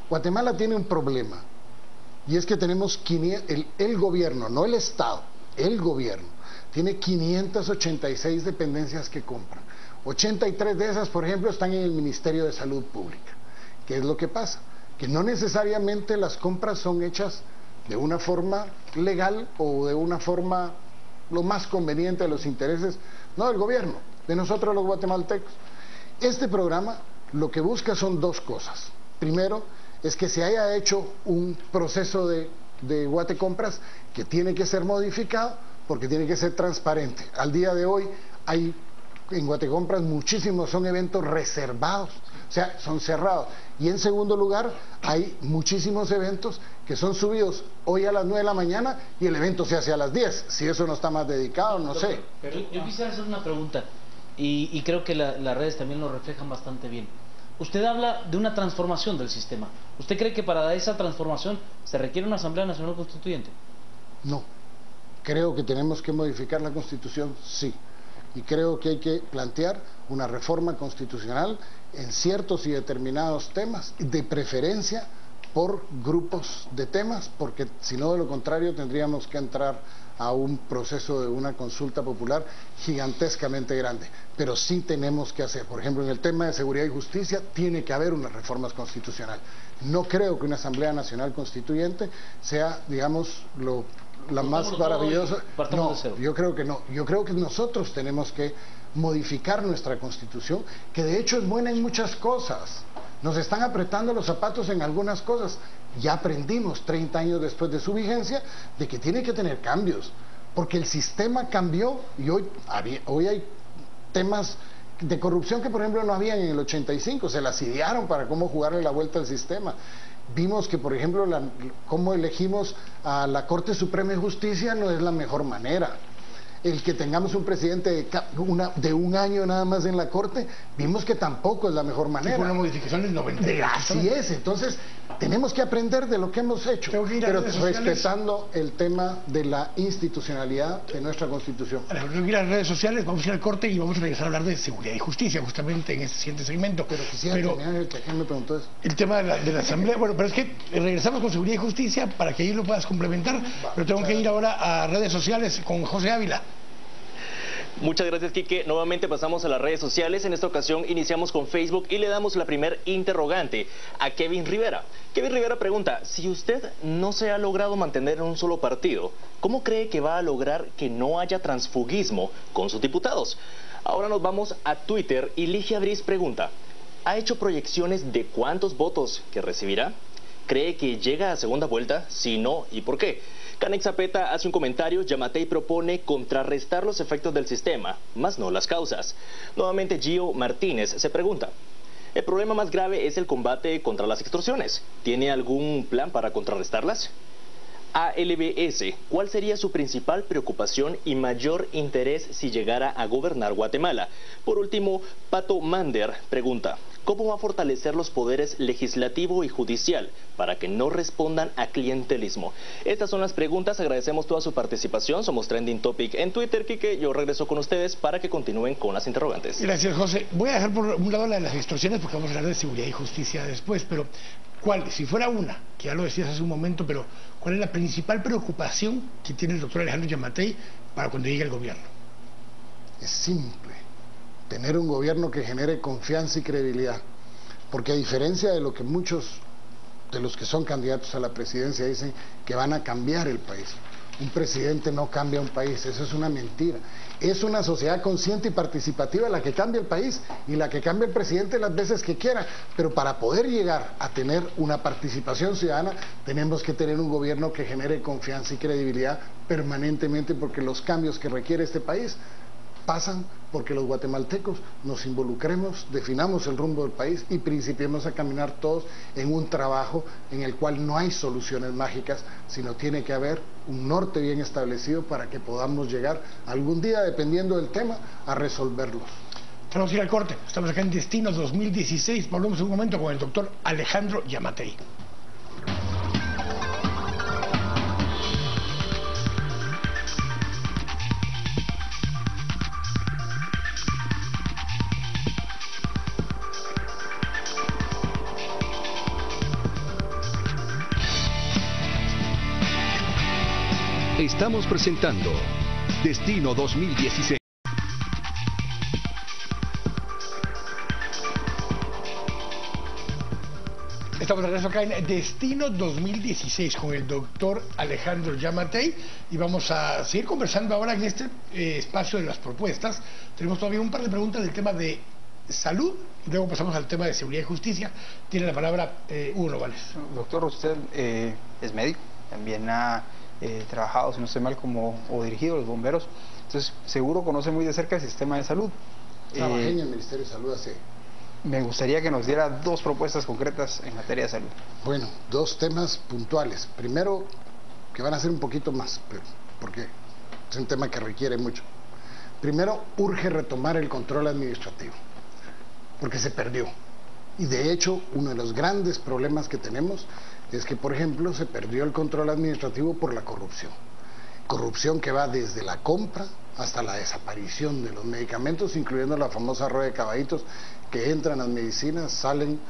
Guatemala tiene un problema y es que tenemos el gobierno, no el Estado, el gobierno tiene 586 dependencias que compran. 83 de esas, por ejemplo, están en el Ministerio de Salud Pública. ¿Qué es lo que pasa? Que no necesariamente las compras son hechas de una forma legal o de una forma lo más conveniente de los intereses, no del gobierno, de nosotros los guatemaltecos. Este programa lo que busca son dos cosas. Primero, es que se haya hecho un proceso de Guatecompras que tiene que ser modificado porque tiene que ser transparente. Al día de hoy hay en Guatecompras muchísimos son eventos reservados, o sea, son cerrados. Y en segundo lugar, hay muchísimos eventos que son subidos hoy a las 9 de la mañana y el evento se hace a las 10. Si eso no está más dedicado, no sé. Yo quisiera hacer una pregunta y creo que las redes también lo reflejan bastante bien. Usted habla de una transformación del sistema. ¿Usted cree que para esa transformación se requiere una Asamblea Nacional Constituyente? No. Creo que tenemos que modificar la Constitución, sí. Y creo que hay que plantear una reforma constitucional en ciertos y determinados temas, de preferencia por grupos de temas, porque si no, de lo contrario tendríamos que entrar a un proceso de una consulta popular gigantescamente grande. Pero sí tenemos que hacer, por ejemplo, en el tema de seguridad y justicia, tiene que haber unas reformas constitucionales. No creo que una Asamblea Nacional Constituyente sea, digamos, la más maravillosa. No, yo creo que no. Yo creo que nosotros tenemos que modificar nuestra Constitución, que de hecho es buena en muchas cosas. Nos están apretando los zapatos en algunas cosas. Ya aprendimos 30 años después de su vigencia de que tiene que tener cambios, porque el sistema cambió y hoy hay temas de corrupción que por ejemplo no habían en el 85, se las idearon para cómo jugarle la vuelta al sistema. Vimos que por ejemplo cómo elegimos a la Corte Suprema de Justicia no es la mejor manera. El que tengamos un presidente de un año nada más en la Corte, vimos que tampoco es la mejor manera. Fue una modificación del 90. Así es, entonces tenemos que aprender de lo que hemos hecho, pero respetando el tema de la institucionalidad de nuestra Constitución. Tengo que ir a las redes sociales, vamos a ir al corte y vamos a regresar a hablar de seguridad y justicia justamente en este siguiente segmento. Pero quisiera terminar que me preguntó eso. El tema de la Asamblea, bueno, pero es que regresamos con seguridad y justicia para que ahí lo puedas complementar, pero tengo que ir ahora a redes sociales con José Ávila. Muchas gracias, Quique. Nuevamente pasamos a las redes sociales. En esta ocasión iniciamos con Facebook y le damos la primer interrogante a Kevin Rivera. Kevin Rivera pregunta, si usted no se ha logrado mantener en un solo partido, ¿cómo cree que va a lograr que no haya transfugismo con sus diputados? Ahora nos vamos a Twitter y Ligia Briz pregunta, ¿ha hecho proyecciones de cuántos votos que recibirá? ¿Cree que llega a segunda vuelta? Si no, ¿y por qué? Canex Zapeta hace un comentario, Yamatei propone contrarrestar los efectos del sistema, más no las causas. Nuevamente Gio Martínez se pregunta, ¿el problema más grave es el combate contra las extorsiones? ¿Tiene algún plan para contrarrestarlas? ALBS, ¿cuál sería su principal preocupación y mayor interés si llegara a gobernar Guatemala? Por último, Pato Mander pregunta, ¿cómo va a fortalecer los poderes legislativo y judicial para que no respondan a clientelismo? Estas son las preguntas, agradecemos toda su participación, somos Trending Topic en Twitter. Quique, yo regreso con ustedes para que continúen con las interrogantes. Gracias, José. Voy a dejar por un lado la de las extorsiones porque vamos a hablar de seguridad y justicia después, pero ¿cuál? Si fuera una, que ya lo decías hace un momento, pero ¿cuál es la principal preocupación que tiene el doctor Alejandro Yamatei para cuando llegue al gobierno? Es simple, tener un gobierno que genere confianza y credibilidad, porque a diferencia de lo que muchos de los que son candidatos a la presidencia dicen que van a cambiar el país, un presidente no cambia un país, eso es una mentira. Es una sociedad consciente y participativa la que cambia el país y la que cambia el presidente las veces que quiera, pero para poder llegar a tener una participación ciudadana tenemos que tener un gobierno que genere confianza y credibilidad permanentemente, porque los cambios que requiere este país pasan porque los guatemaltecos nos involucremos, definamos el rumbo del país y principiemos a caminar todos en un trabajo en el cual no hay soluciones mágicas, sino tiene que haber un norte bien establecido para que podamos llegar algún día, dependiendo del tema, a resolverlos. Tenemos que ir al corte, estamos acá en Destino 2016, volvemos un momento con el doctor Alejandro Yamatei. Estamos presentando Destino 2016. Estamos de regreso acá en Destino 2016 con el doctor Alejandro Yamatei y vamos a seguir conversando ahora en este espacio de las propuestas. Tenemos todavía un par de preguntas del tema de salud y luego pasamos al tema de seguridad y justicia. Tiene la palabra Hugo Novales. Doctor, usted es médico, también ha trabajado, si no estoy mal, o dirigido los bomberos, entonces seguro conoce muy de cerca el sistema de salud. Trabajé en el Ministerio de Salud hace... Me gustaría que nos diera dos propuestas concretas en materia de salud. Bueno, dos temas puntuales. Primero, que van a ser un poquito más, pero porque es un tema que requiere mucho. Primero, urge retomar el control administrativo, porque se perdió. Y de hecho, uno de los grandes problemas que tenemos es que, por ejemplo, se perdió el control administrativo por la corrupción. Corrupción que va desde la compra hasta la desaparición de los medicamentos, incluyendo la famosa rueda de caballitos, que entran las medicinas, salen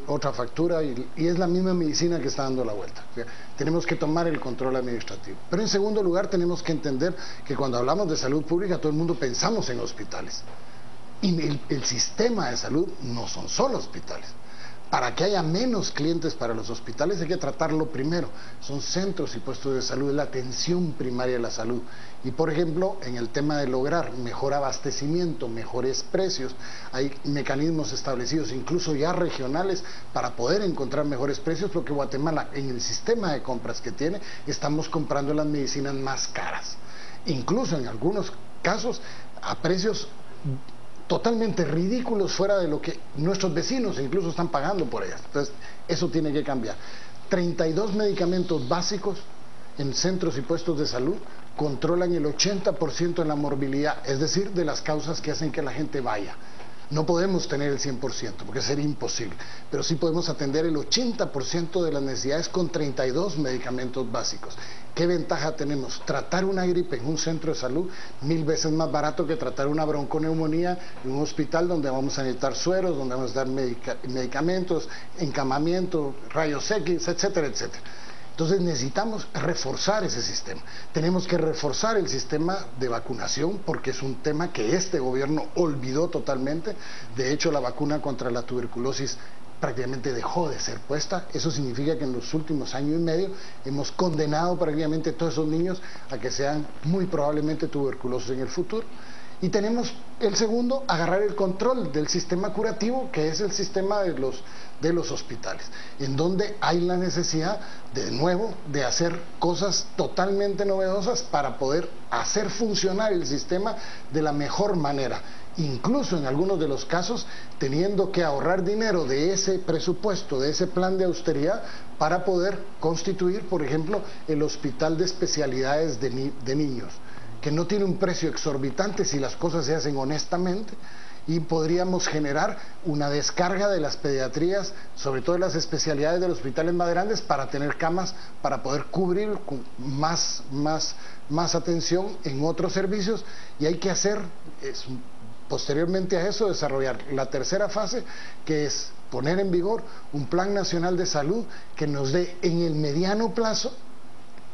otra factura y es la misma medicina que está dando la vuelta. O sea, tenemos que tomar el control administrativo. Pero en segundo lugar tenemos que entender que cuando hablamos de salud pública todo el mundo pensamos en hospitales. Y el sistema de salud no son solo hospitales. Para que haya menos clientes para los hospitales hay que tratarlo primero. Son centros y puestos de salud, la atención primaria de la salud. Y por ejemplo, en el tema de lograr mejor abastecimiento, mejores precios, hay mecanismos establecidos, incluso ya regionales, para poder encontrar mejores precios, porque Guatemala, en el sistema de compras que tiene, estamos comprando las medicinas más caras. Incluso en algunos casos a precios totalmente ridículos, fuera de lo que nuestros vecinos incluso están pagando por ellas. Entonces, eso tiene que cambiar. 32 medicamentos básicos en centros y puestos de salud controlan el 80% de la morbilidad, es decir, de las causas que hacen que la gente vaya. No podemos tener el 100%, porque sería imposible, pero sí podemos atender el 80% de las necesidades con 32 medicamentos básicos. ¿Qué ventaja tenemos? Tratar una gripe en un centro de salud 1000 veces más barato que tratar una bronconeumonía en un hospital donde vamos a necesitar sueros, donde vamos a dar medicamentos, encamamiento, rayos X, etcétera, etcétera. Entonces necesitamos reforzar ese sistema. Tenemos que reforzar el sistema de vacunación porque es un tema que este gobierno olvidó totalmente. De hecho, la vacuna contra la tuberculosis prácticamente dejó de ser puesta. Eso significa que en los últimos años y medio hemos condenado prácticamente a todos esos niños a que sean muy probablemente tuberculosos en el futuro. Y tenemos el segundo, agarrar el control del sistema curativo, que es el sistema de los hospitales, en donde hay la necesidad, de nuevo, de hacer cosas totalmente novedosas para poder hacer funcionar el sistema de la mejor manera. Incluso en algunos de los casos teniendo que ahorrar dinero de ese presupuesto, de ese plan de austeridad, para poder constituir, por ejemplo, el hospital de especialidades de niños, que no tiene un precio exorbitante si las cosas se hacen honestamente, y podríamos generar una descarga de las pediatrías, sobre todo de las especialidades de los hospitales más grandes, para tener camas, para poder cubrir con más atención en otros servicios. Y hay que hacer, posteriormente a eso, desarrollar la tercera fase, que es poner en vigor un plan nacional de salud que nos dé en el mediano plazo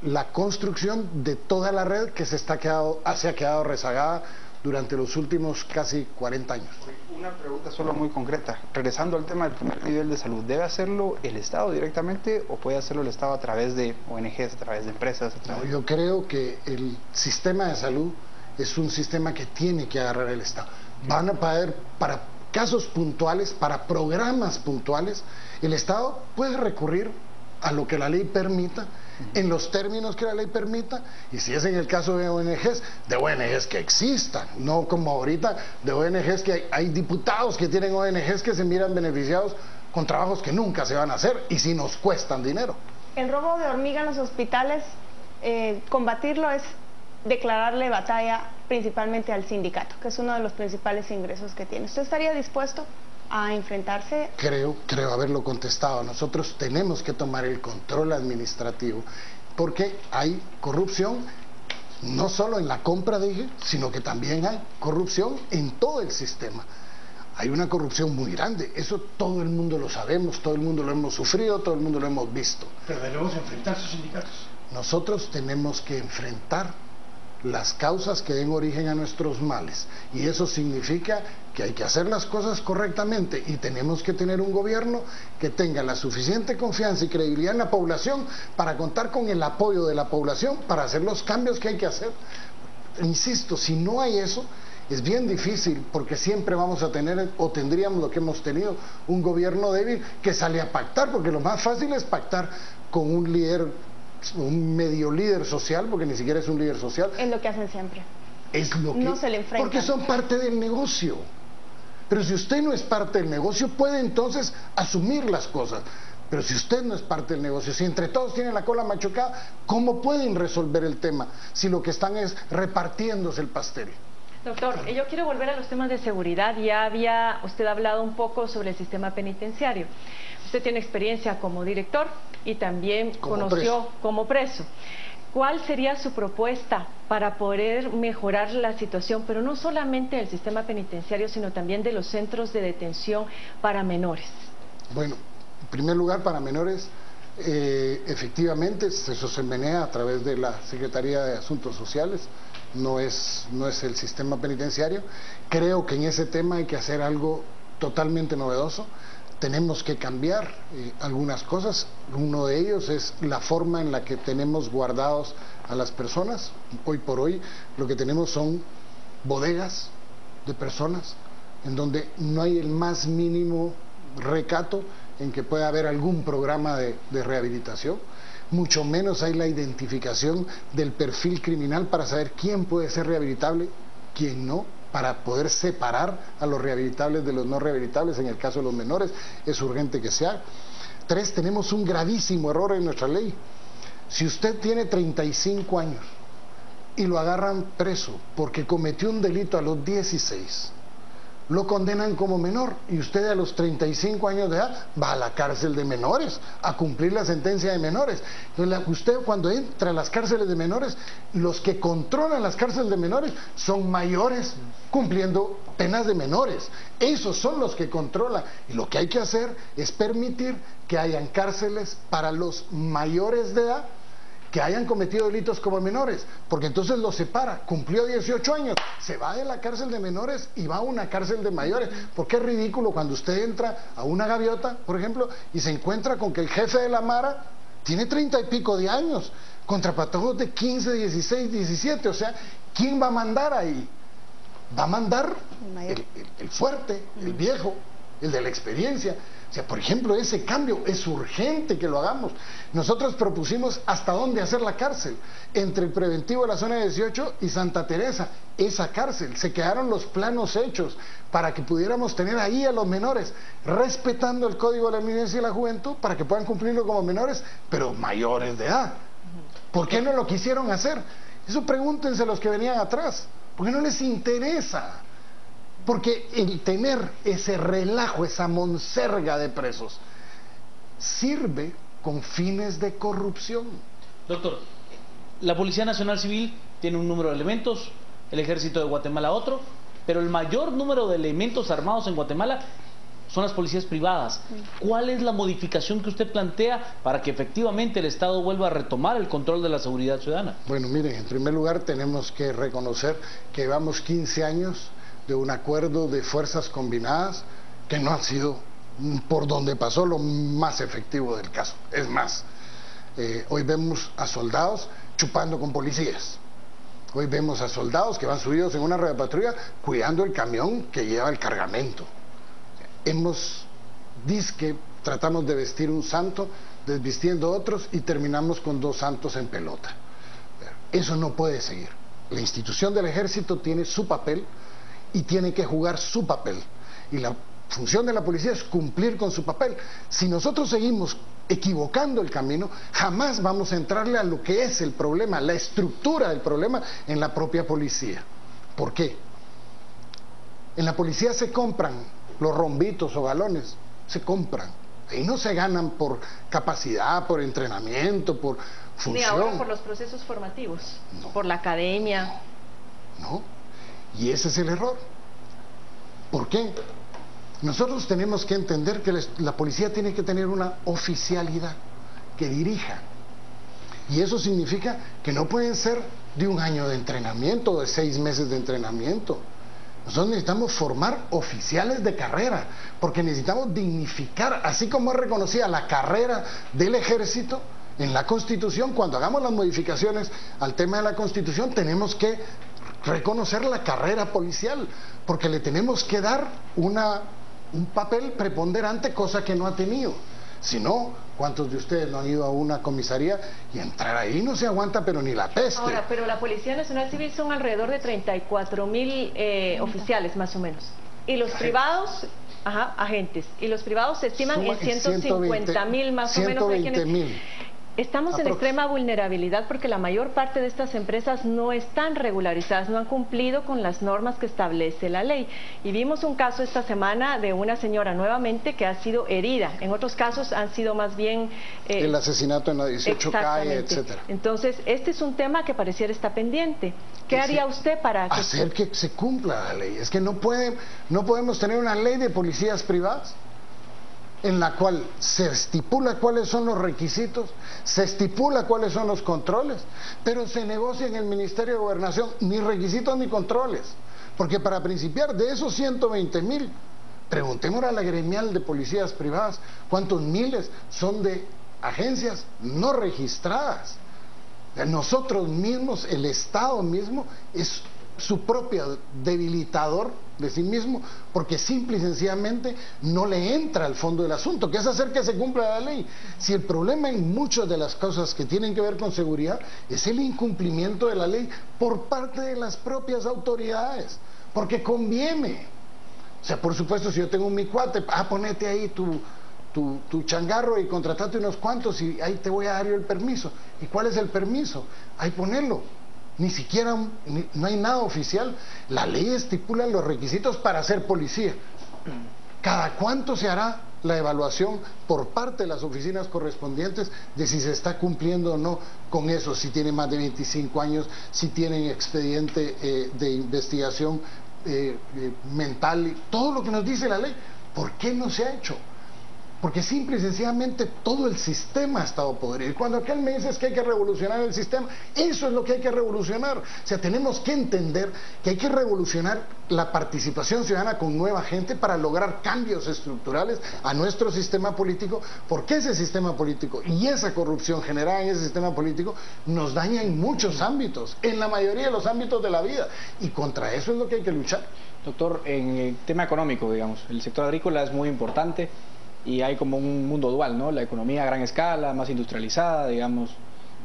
la construcción de toda la red que se ha quedado rezagada durante los últimos casi 40 años. Una pregunta solo muy concreta, regresando al tema del primer nivel de salud, ¿debe hacerlo el Estado directamente o puede hacerlo el Estado a través de ONGs, a través de empresas? No, yo creo que el sistema de salud es un sistema que tiene que agarrar el Estado. Van a poder, para casos puntuales, para programas puntuales, el Estado puede recurrir a lo que la ley permita, en los términos que la ley permita, y si es en el caso de ONGs que existan, no como ahorita de ONGs que hay diputados que tienen ONGs que se miran beneficiados con trabajos que nunca se van a hacer y si nos cuestan dinero. El robo de hormiga en los hospitales, combatirlo es declararle batalla principalmente al sindicato, que es uno de los principales ingresos que tiene. ¿Usted estaría dispuesto a enfrentarse? Creo haberlo contestado. Nosotros tenemos que tomar el control administrativo porque hay corrupción no solo en la compra de IGE, sino que también hay corrupción en todo el sistema. Hay una corrupción muy grande, eso todo el mundo lo sabemos, todo el mundo lo hemos sufrido, todo el mundo lo hemos visto. Pero debemos enfrentar sus sindicatos. Nosotros tenemos que enfrentar las causas que den origen a nuestros males, y eso significa que hay que hacer las cosas correctamente y tenemos que tener un gobierno que tenga la suficiente confianza y credibilidad en la población para contar con el apoyo de la población para hacer los cambios que hay que hacer. Insisto, si no hay eso, es bien difícil, porque siempre vamos a tener, o tendríamos lo que hemos tenido, un gobierno débil que sale a pactar, porque lo más fácil es pactar con un líder, un medio líder social, porque ni siquiera es un líder social. Es lo que hacen siempre. Es lo que, no se le enfrentan. Porque son parte del negocio. Pero si usted no es parte del negocio, puede entonces asumir las cosas. Pero si usted no es parte del negocio, si entre todos tienen la cola machucada, ¿cómo pueden resolver el tema si lo que están es repartiéndose el pastel? Doctor, yo quiero volver a los temas de seguridad. Ya había usted hablado un poco sobre el sistema penitenciario. Usted tiene experiencia como director y también conoció como preso. ¿Cuál sería su propuesta para poder mejorar la situación, pero no solamente del sistema penitenciario, sino también de los centros de detención para menores? Bueno, en primer lugar, para menores, efectivamente, eso se menea a través de la Secretaría de Asuntos Sociales, no es el sistema penitenciario. Creo que en ese tema hay que hacer algo totalmente novedoso. Tenemos que cambiar algunas cosas. Uno de ellos es la forma en la que tenemos guardados a las personas. Hoy por hoy lo que tenemos son bodegas de personas en donde no hay el más mínimo recato en que pueda haber algún programa de rehabilitación. Mucho menos hay la identificación del perfil criminal para saber quién puede ser rehabilitable, quién no, para poder separar a los rehabilitables de los no rehabilitables. En el caso de los menores es urgente que se haga. 3, tenemos un gravísimo error en nuestra ley. Si usted tiene 35 años y lo agarran preso porque cometió un delito a los 16, lo condenan como menor y usted a los 35 años de edad va a la cárcel de menores a cumplir la sentencia de menores. Entonces, usted cuando entra a las cárceles de menores, los que controlan las cárceles de menores son mayores cumpliendo penas de menores. Esos son los que controlan, y lo que hay que hacer es permitir que hayan cárceles para los mayores de edad que hayan cometido delitos como menores, porque entonces los separa. Cumplió 18 años, se va de la cárcel de menores y va a una cárcel de mayores, porque es ridículo cuando usted entra a una gaviota, por ejemplo, y se encuentra con que el jefe de la Mara tiene 30 y pico de años, contra patojos de 15, 16, 17, o sea, ¿quién va a mandar ahí? va a mandar el fuerte, el viejo, el de la experiencia. O sea, por ejemplo, ese cambio es urgente que lo hagamos. Nosotros propusimos hasta dónde hacer la cárcel, entre el preventivo de la zona 18 y Santa Teresa, esa cárcel. Se quedaron los planos hechos para que pudiéramos tener ahí a los menores, respetando el Código de la Niñez y la Juventud, para que puedan cumplirlo como menores, pero mayores de edad. ¿Por qué no lo quisieron hacer? Eso pregúntense los que venían atrás. ¿Por qué no les interesa? Porque el tener ese relajo, esa monserga de presos, sirve con fines de corrupción. Doctor, la Policía Nacional Civil tiene un número de elementos, el Ejército de Guatemala otro, pero el mayor número de elementos armados en Guatemala son las policías privadas. ¿Cuál es la modificación que usted plantea para que efectivamente el Estado vuelva a retomar el control de la seguridad ciudadana? Bueno, miren, en primer lugar tenemos que reconocer que llevamos 15 años de un acuerdo de fuerzas combinadas que no ha sido, por donde pasó, lo más efectivo del caso. Es más, hoy vemos a soldados chupando con policías. Hoy vemos a soldados que van subidos en una rueda de patrulla cuidando el camión que lleva el cargamento. Tratamos de vestir un santo, desvistiendo otros, y terminamos con 2 santos en pelota. Eso no puede seguir. La institución del ejército tiene su papel y tiene que jugar su papel. Y la función de la policía es cumplir con su papel. Si nosotros seguimos equivocando el camino, jamás vamos a entrarle a lo que es el problema, la estructura del problema en la propia policía. ¿Por qué? En la policía se compran los rombitos o galones, se compran. Ahí no se ganan por capacidad, por entrenamiento, por función. Ni ahora por los procesos formativos, no. Por la academia. No, y ese es el error. ¿Por qué? Nosotros tenemos que entender que la policía tiene que tener una oficialidad que dirija. Y eso significa que no pueden ser de 1 año de entrenamiento, de 6 meses de entrenamiento. Nosotros necesitamos formar oficiales de carrera, porque necesitamos dignificar, así como es reconocida la carrera del ejército en la Constitución. Cuando hagamos las modificaciones al tema de la Constitución, tenemos que reconocer la carrera policial, porque le tenemos que dar un papel preponderante, cosa que no ha tenido. Si no, ¿cuántos de ustedes no han ido a una comisaría y entrar ahí no se aguanta pero ni la peste? Ahora, pero la Policía Nacional Civil son alrededor de 34,000 oficiales más o menos. Y los privados, agentes, y los privados se estiman en 150,000 más o menos. 120,000. Estamos en extrema vulnerabilidad porque la mayor parte de estas empresas no están regularizadas, no han cumplido con las normas que establece la ley. Y vimos un caso esta semana de una señora nuevamente que ha sido herida. En otros casos han sido más bien... el asesinato en la 18 calle, etcétera. Entonces, este es un tema que pareciera estar pendiente. ¿Qué haría usted para que... Hacer que se cumpla la ley. Es que no podemos tener una ley de policías privadas en la cual se estipula cuáles son los requisitos, se estipula cuáles son los controles, pero se negocia en el Ministerio de Gobernación ni requisitos ni controles, porque para principiar de esos 120,000, preguntémosle a la gremial de policías privadas cuántos miles son de agencias no registradas. Nosotros mismos, el Estado mismo, es su propio debilitador de sí mismo, porque simple y sencillamente no le entra al fondo del asunto, que es hacer que se cumpla la ley. Si el problema en muchas de las cosas que tienen que ver con seguridad es el incumplimiento de la ley por parte de las propias autoridades, porque conviene. O sea, por supuesto, si yo tengo mi cuate, ponete ahí tu changarro y contratate unos cuantos y ahí te voy a dar yo el permiso. ¿Y cuál es el permiso? Ahí ponelo. Ni siquiera, no hay nada oficial. La ley estipula los requisitos para ser policía. ¿Cada cuánto se hará la evaluación por parte de las oficinas correspondientes de si se está cumpliendo o no con eso? Si tiene más de 25 años, si tienen expediente de investigación mental, todo lo que nos dice la ley. ¿Por qué no se ha hecho? Porque simple y sencillamente todo el sistema ha estado podrido. Y cuando aquel me dice es que hay que revolucionar el sistema, eso es lo que hay que revolucionar. O sea, tenemos que entender que hay que revolucionar la participación ciudadana con nueva gente para lograr cambios estructurales a nuestro sistema político, porque ese sistema político y esa corrupción generada en ese sistema político nos daña en muchos ámbitos, en la mayoría de los ámbitos de la vida, y contra eso es lo que hay que luchar. Doctor, en el tema económico, digamos, el sector agrícola es muy importante y hay como un mundo dual, ¿no? La economía a gran escala, más industrializada, digamos,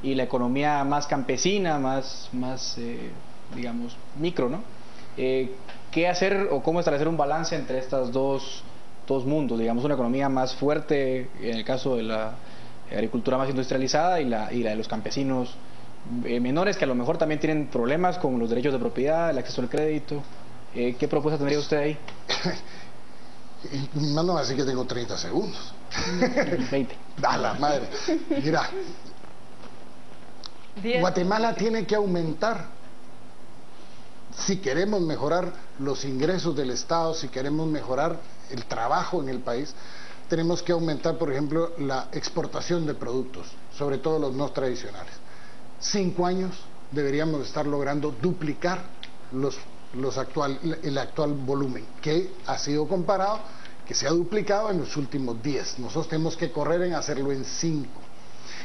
y la economía más campesina, más digamos, micro, ¿no? ¿Qué hacer o cómo establecer un balance entre estos dos mundos? Digamos, una economía más fuerte, en el caso de la agricultura más industrializada, y la de los campesinos menores, que a lo mejor también tienen problemas con los derechos de propiedad, el acceso al crédito. ¿Qué propuesta tendría usted ahí? No, así que tengo 30 segundos. 20. A la madre. Mira, Guatemala tiene que aumentar. Si queremos mejorar los ingresos del Estado, si queremos mejorar el trabajo en el país, tenemos que aumentar, por ejemplo, la exportación de productos, sobre todo los no tradicionales. 5 años deberíamos estar logrando duplicar el actual volumen, que ha sido comparado, que se ha duplicado en los últimos 10. Nosotros tenemos que correr en hacerlo en 5.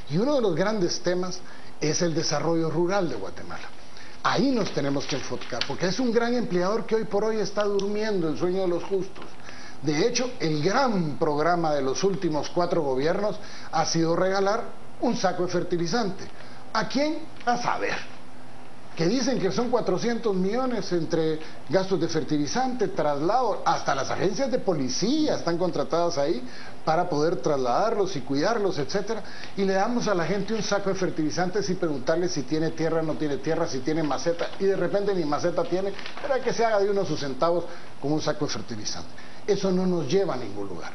Y uno de los grandes temas es el desarrollo rural de Guatemala. Ahí nos tenemos que enfocar, porque es un gran empleador que hoy por hoy está durmiendo el sueño de los justos. De hecho, el gran programa de los últimos 4 gobiernos ha sido regalar un saco de fertilizante. ¿A quién? A saber. Que dicen que son 400 millones entre gastos de fertilizante, traslado, hasta las agencias de policía están contratadas ahí para poder trasladarlos y cuidarlos, etcétera, y le damos a la gente un saco de fertilizantes sin preguntarle si tiene tierra, no tiene tierra, si tiene maceta, y de repente ni maceta tiene, para que se haga de unos sus centavos con un saco de fertilizante. Eso no nos lleva a ningún lugar.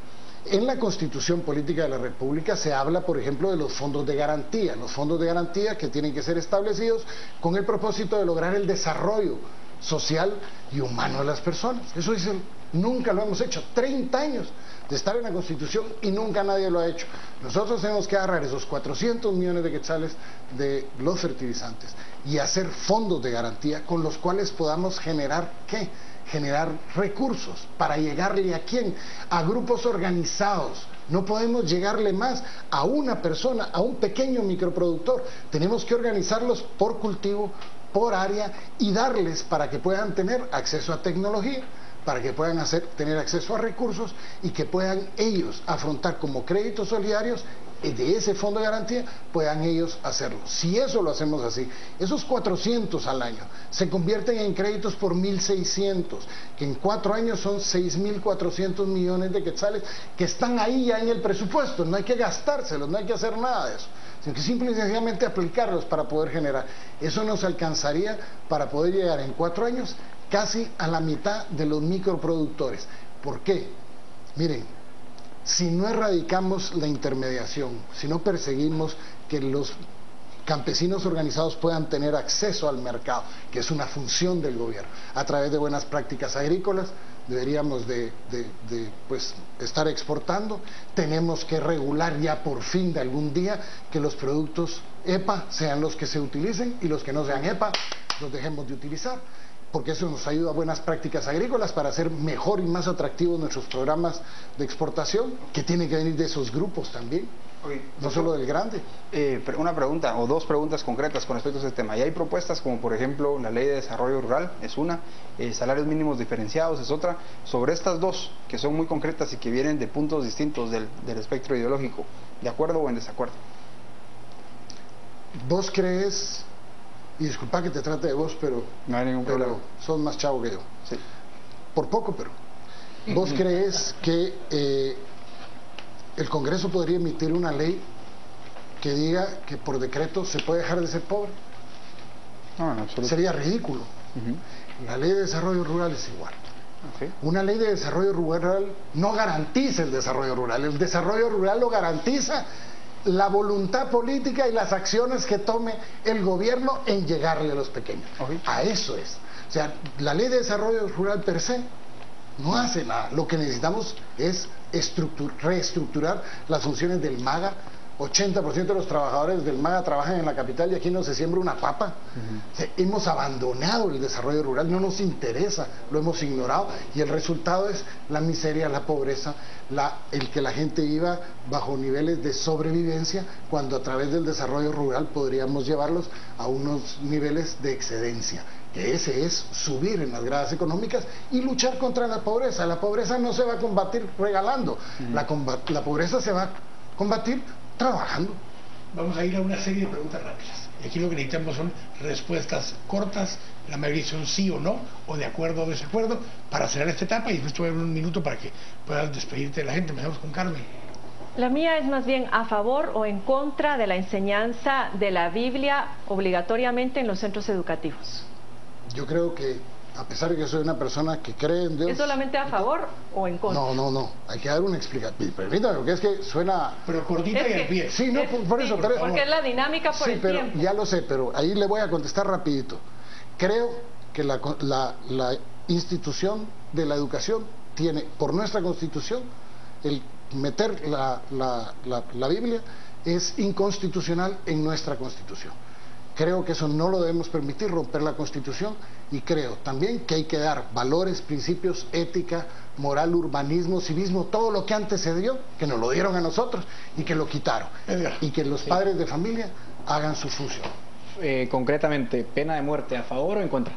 En la Constitución Política de la República se habla, por ejemplo, de los fondos de garantía. Los fondos de garantía que tienen que ser establecidos con el propósito de lograr el desarrollo social y humano de las personas. Eso dicen, nunca lo hemos hecho. 30 años de estar en la Constitución y nunca nadie lo ha hecho. Nosotros tenemos que agarrar esos 400 millones de quetzales de los fertilizantes y hacer fondos de garantía con los cuales podamos generar, ¿qué? Generar recursos para llegarle a quién, a grupos organizados. No podemos llegarle más a una persona, a un pequeño microproductor. Tenemos que organizarlos por cultivo, por área, y darles para que puedan tener acceso a tecnología, para que puedan tener acceso a recursos y que puedan ellos afrontar como créditos solidarios de ese fondo de garantía, puedan ellos hacerlo. Si eso lo hacemos así, esos 400 al año se convierten en créditos por 1.600, que en 4 años son 6.400 millones de quetzales que están ahí ya en el presupuesto. No hay que gastárselos, no hay que hacer nada de eso, sino que simple y sencillamente aplicarlos para poder generar. Eso nos alcanzaría para poder llegar en 4 años casi a la mitad de los microproductores. ¿Por qué? Miren, si no erradicamos la intermediación, si no perseguimos que los campesinos organizados puedan tener acceso al mercado, que es una función del gobierno, a través de buenas prácticas agrícolas, deberíamos de estar exportando. Tenemos que regular ya por fin de algún día que los productos EPA sean los que se utilicen y los que no sean EPA los dejemos de utilizar, porque eso nos ayuda a buenas prácticas agrícolas para hacer mejor y más atractivos nuestros programas de exportación, que tienen que venir de esos grupos también, no solo del grande. Una pregunta o 2 preguntas concretas con respecto a este tema. Y hay propuestas como, por ejemplo, la Ley de Desarrollo Rural, es una, salarios mínimos diferenciados es otra. Sobre estas 2, que son muy concretas y que vienen de puntos distintos del espectro ideológico, ¿de acuerdo o en desacuerdo? ¿Vos crees? Y disculpa que te trate de vos, pero no hay ningún problema. Sos más chavo que yo. Sí. Por poco, pero. ¿Vos crees que el Congreso podría emitir una ley que diga que por decreto se puede dejar de ser pobre? No, en absoluto. Sería ridículo. La Ley de Desarrollo Rural es igual. Una ley de desarrollo rural no garantiza el desarrollo rural. El desarrollo rural lo garantiza la voluntad política y las acciones que tome el gobierno en llegarle a los pequeños. A eso es. O sea, la Ley de Desarrollo Rural per se no hace nada. Lo que necesitamos es reestructurar las funciones del MAGA. 80% de los trabajadores del MAGA trabajan en la capital y aquí no se siembra una papa. Hemos abandonado el desarrollo rural, no nos interesa, lo hemos ignorado y el resultado es la miseria, la pobreza, el que la gente viva bajo niveles de sobrevivencia, cuando a través del desarrollo rural podríamos llevarlos a unos niveles de excedencia. Que ese es subir en las gradas económicas y luchar contra la pobreza. La pobreza no se va a combatir regalando, la pobreza se va a combatir trabajando. Vamos a ir a una serie de preguntas rápidas. Y aquí lo que necesitamos son respuestas cortas, la mayoría son sí o no, o de acuerdo o desacuerdo, para cerrar esta etapa y después te voy a dar un minuto para que puedas despedirte de la gente. Empezamos con Carmen. La mía es más bien a favor o en contra de la enseñanza de la Biblia obligatoriamente en los centros educativos. Yo creo que, a pesar de que soy una persona que cree en Dios... ¿Es solamente a favor o en contra? No, hay que dar una explicación. Permítame, porque es que suena... Pero cortita y al pie. Sí, no, por eso... Porque es la dinámica por el tiempo. Sí, pero ya lo sé, pero ahí le voy a contestar rapidito. Creo que la institución de la educación tiene, por nuestra Constitución, el meter la Biblia es inconstitucional en nuestra Constitución. Creo que eso no lo debemos permitir, romper la Constitución, y creo también que hay que dar valores, principios, ética, moral, urbanismo, civismo, todo lo que antes se dio, que nos lo dieron a nosotros y que lo quitaron. Y que los padres de familia hagan su función. Concretamente, ¿pena de muerte a favor o en contra?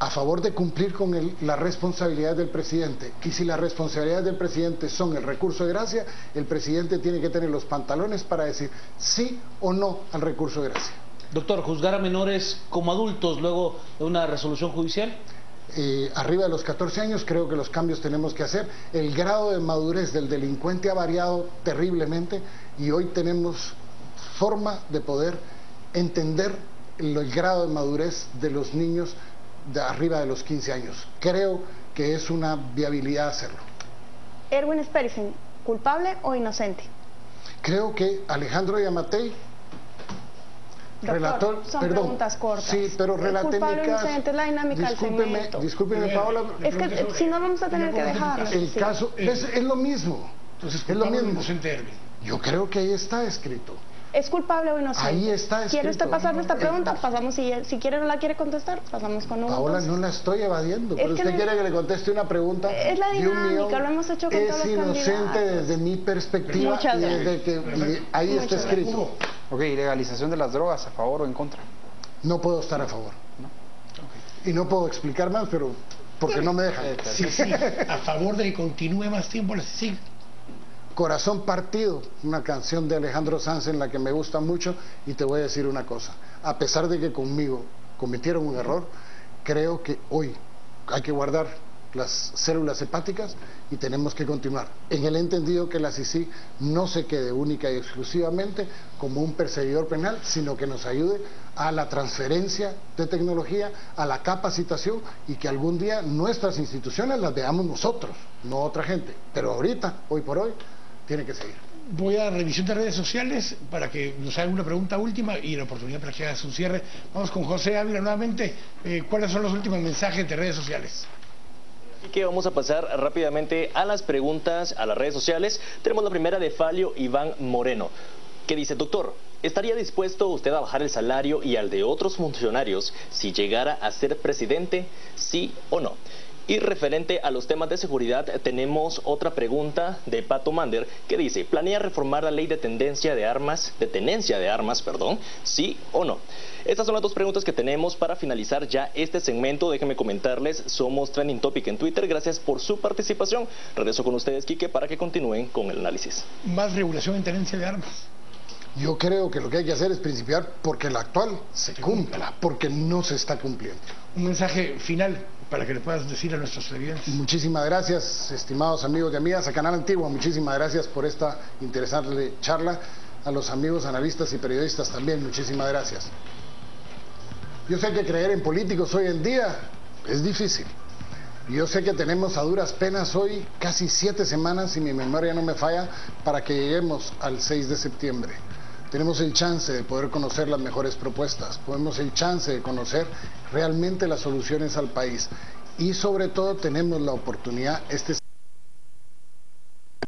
A favor de cumplir con las responsabilidades del presidente. Y si las responsabilidades del presidente son el recurso de gracia, el presidente tiene que tener los pantalones para decir sí o no al recurso de gracia. Doctor, ¿juzgar a menores como adultos luego de una resolución judicial? Arriba de los 14 años creo que los cambios tenemos que hacer. El grado de madurez del delincuente ha variado terriblemente y hoy tenemos forma de poder entender el grado de madurez de los niños de arriba de los 15 años. Creo que es una viabilidad hacerlo. Erwin Spersen, ¿culpable o inocente? Creo que Alejandro Yamatei, Doctor, son preguntas cortas. Sí, pero relate mi caso. Es la dinámica del segmento. Discúlpeme, Paola. Es que si no vamos a tener que dejarlo. El caso es lo mismo. Entonces, es lo mismo. Inocente, Erwin. Yo creo que ahí está escrito. ¿Es culpable o inocente? Ahí está escrito. ¿Quiere usted pasar de esta pregunta? Pasamos, si quiere no la quiere contestar, pasamos con uno. Paola, no la estoy evadiendo, pero usted quiere que le conteste una pregunta. Es la dinámica, lo hemos hecho con todos los candidatos. Es inocente desde mi perspectiva y desde que ahí está escrito. Ok, legalización de las drogas, ¿a favor o en contra? No puedo estar a favor. ¿No? Y no puedo explicar más, pero porque no me dejan. Sí, a favor de que continúe más tiempo la CICIG. Corazón partido, una canción de Alejandro Sanz en la que me gusta mucho, y te voy a decir una cosa, a pesar de que conmigo cometieron un error, creo que hoy hay que guardar las células hepáticas y tenemos que continuar en el entendido que la CICIG no se quede única y exclusivamente como un perseguidor penal, sino que nos ayude a la transferencia de tecnología, a la capacitación, y que algún día nuestras instituciones las veamos nosotros, no otra gente, pero ahorita, hoy por hoy, tiene que seguir. Voy a revisión de redes sociales para que nos hagan una pregunta última y la oportunidad para que haga su cierre. Vamos con José Ávila nuevamente. ¿Cuáles son los últimos mensajes de redes sociales? Así que vamos a pasar rápidamente a las preguntas a las redes sociales. Tenemos la primera de Falio Iván Moreno, que dice: doctor, ¿estaría dispuesto usted a bajar el salario y al de otros funcionarios si llegara a ser presidente? ¿Sí o no? Y referente a los temas de seguridad, tenemos otra pregunta de Pato Mander, que dice: ¿planea reformar la ley de tenencia de armas, sí o no? Estas son las dos preguntas que tenemos para finalizar ya este segmento. Déjenme comentarles, somos Trending Topic en Twitter. Gracias por su participación. Regreso con ustedes, Quique, para que continúen con el análisis. Más regulación en tenencia de armas. Yo creo que lo que hay que hacer es principiar porque la actual se cumpla, porque no se está cumpliendo. Un mensaje final para que le puedas decir a nuestros televidentes. Muchísimas gracias, estimados amigos y amigas, a Canal Antigua, muchísimas gracias por esta interesante charla. A los amigos analistas y periodistas también, muchísimas gracias. Yo sé que creer en políticos hoy en día es difícil. Yo sé que tenemos a duras penas hoy casi 7 semanas, si mi memoria no me falla, para que lleguemos al 6 de septiembre. Tenemos el chance de poder conocer las mejores propuestas, tenemos el chance de conocer realmente las soluciones al país. y sobre todo tenemos la oportunidad,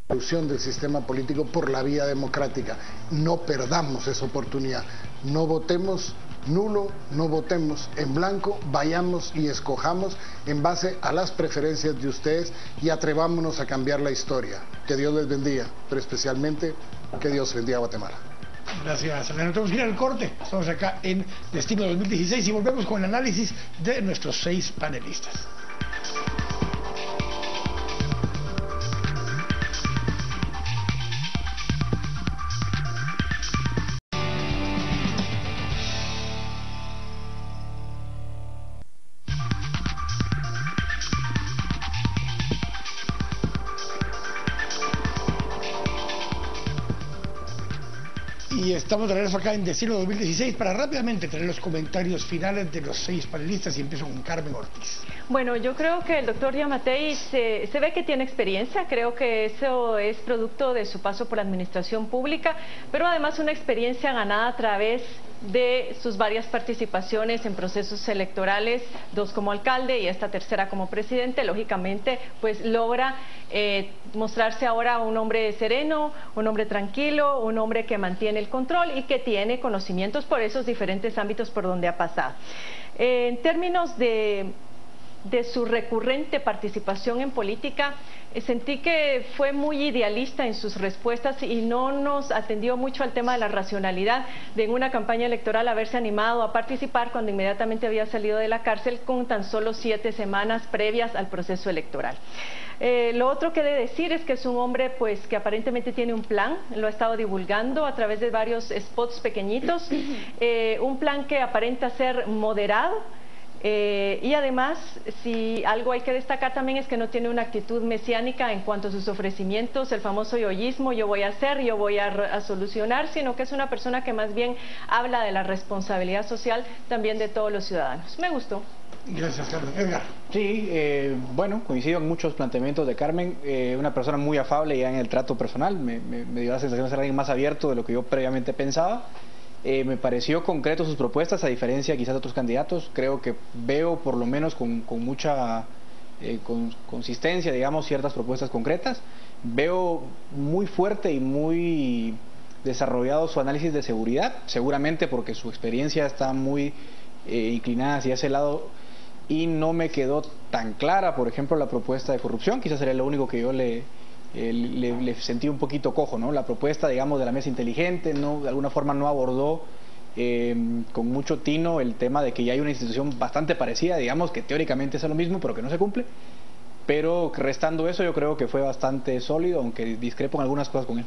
evolución del sistema político por la vía democrática. No perdamos esa oportunidad, no votemos nulo, no votemos en blanco, vayamos y escojamos en base a las preferencias de ustedes y atrevámonos a cambiar la historia. Que Dios les bendiga, pero especialmente que Dios bendiga a Guatemala. Gracias, Alejandro. Tenemos que ir al corte. Estamos acá en Destino 2016 y volvemos con el análisis de nuestros 6 panelistas. Y estamos de regreso acá en Destino 2016 para rápidamente tener los comentarios finales de los 6 panelistas y empiezo con Carmen Ortiz. Bueno, yo creo que el doctor Yamatei se ve que tiene experiencia, creo que eso es producto de su paso por la administración pública, pero además una experiencia ganada a través de sus varias participaciones en procesos electorales, 2 como alcalde y esta tercera como presidente. Lógicamente pues logra mostrarse ahora un hombre sereno, un hombre tranquilo, un hombre que mantiene el control y que tiene conocimientos por esos diferentes ámbitos por donde ha pasado. En términos de su recurrente participación en política, sentí que fue muy idealista en sus respuestas y no nos atendió mucho al tema de la racionalidad de en una campaña electoral haberse animado a participar cuando inmediatamente había salido de la cárcel con tan solo 7 semanas previas al proceso electoral. Lo otro que he de decir es que es un hombre pues que aparentemente tiene un plan, lo ha estado divulgando a través de varios spots pequeñitos, un plan que aparenta ser moderado. Y además, si algo hay que destacar también es que no tiene una actitud mesiánica en cuanto a sus ofrecimientos, el famoso yoísmo, yo voy a hacer, yo voy a solucionar, sino que es una persona que más bien habla de la responsabilidad social también de todos los ciudadanos. Me gustó. Gracias, Carmen. Edgar. Sí, bueno, coincido en muchos planteamientos de Carmen, una persona muy afable ya en el trato personal, me dio la sensación de ser alguien más abierto de lo que yo previamente pensaba. Me pareció concreto sus propuestas, a diferencia quizás de otros candidatos. Creo que veo por lo menos con mucha consistencia, digamos, ciertas propuestas concretas. Veo muy fuerte y muy desarrollado su análisis de seguridad, seguramente porque su experiencia está muy inclinada hacia ese lado y no me quedó tan clara, por ejemplo, la propuesta de corrupción. Quizás sería lo único que yo le sentí un poquito cojo, ¿no? La propuesta, digamos, de la mesa inteligente, no, de alguna forma no abordó con mucho tino el tema de que ya hay una institución bastante parecida, digamos, que teóricamente es lo mismo, pero que no se cumple. Pero restando eso, yo creo que fue bastante sólido, aunque discrepo en algunas cosas con él.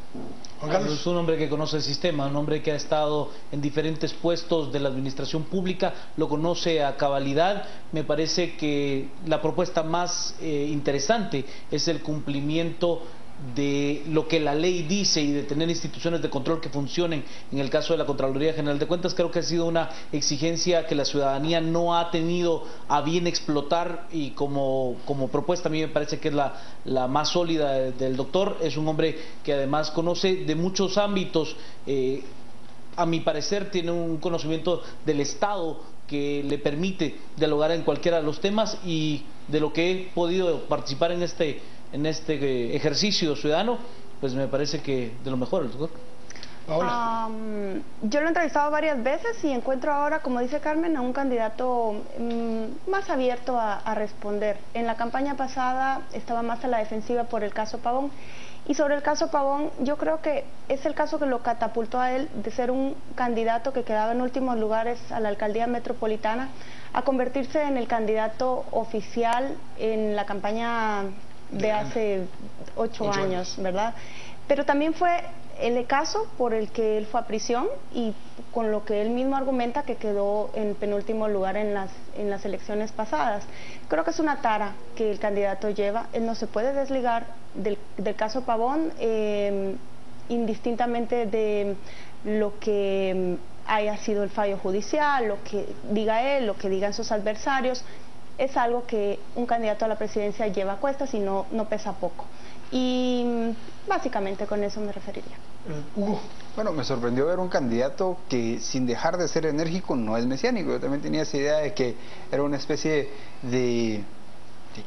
Es un hombre que conoce el sistema, un hombre que ha estado en diferentes puestos de la administración pública, lo conoce a cabalidad. Me parece que la propuesta más interesante es el cumplimiento de lo que la ley dice y de tener instituciones de control que funcionen. En el caso de la Contraloría General de Cuentas, creo que ha sido una exigencia que la ciudadanía no ha tenido a bien explotar, y como propuesta a mí me parece que es la más sólida del doctor. Es un hombre que además conoce de muchos ámbitos, a mi parecer tiene un conocimiento del Estado que le permite dialogar en cualquiera de los temas, y de lo que he podido participar en este ejercicio ciudadano, pues me parece que de lo mejor el doctor. Yo lo he entrevistado varias veces y encuentro ahora, como dice Carmen, a un candidato más abierto a responder. En la campaña pasada estaba más a la defensiva por el caso Pavón, y sobre el caso Pavón yo creo que es el caso que lo catapultó a él de ser un candidato que quedaba en últimos lugares a la alcaldía metropolitana a convertirse en el candidato oficial en la campaña de hace 8 años, ¿verdad? Pero también fue el caso por el que él fue a prisión, y con lo que él mismo argumenta que quedó en penúltimo lugar en las elecciones pasadas. Creo que es una tara que el candidato lleva. Él no se puede desligar del caso Pavón, indistintamente de lo que haya sido el fallo judicial, lo que diga él, lo que digan sus adversarios. Es algo que un candidato a la presidencia lleva a cuestas y no pesa poco. Y básicamente con eso me referiría. Hugo. Bueno, me sorprendió ver un candidato que, sin dejar de ser enérgico, no es mesiánico. Yo también tenía esa idea de que era una especie de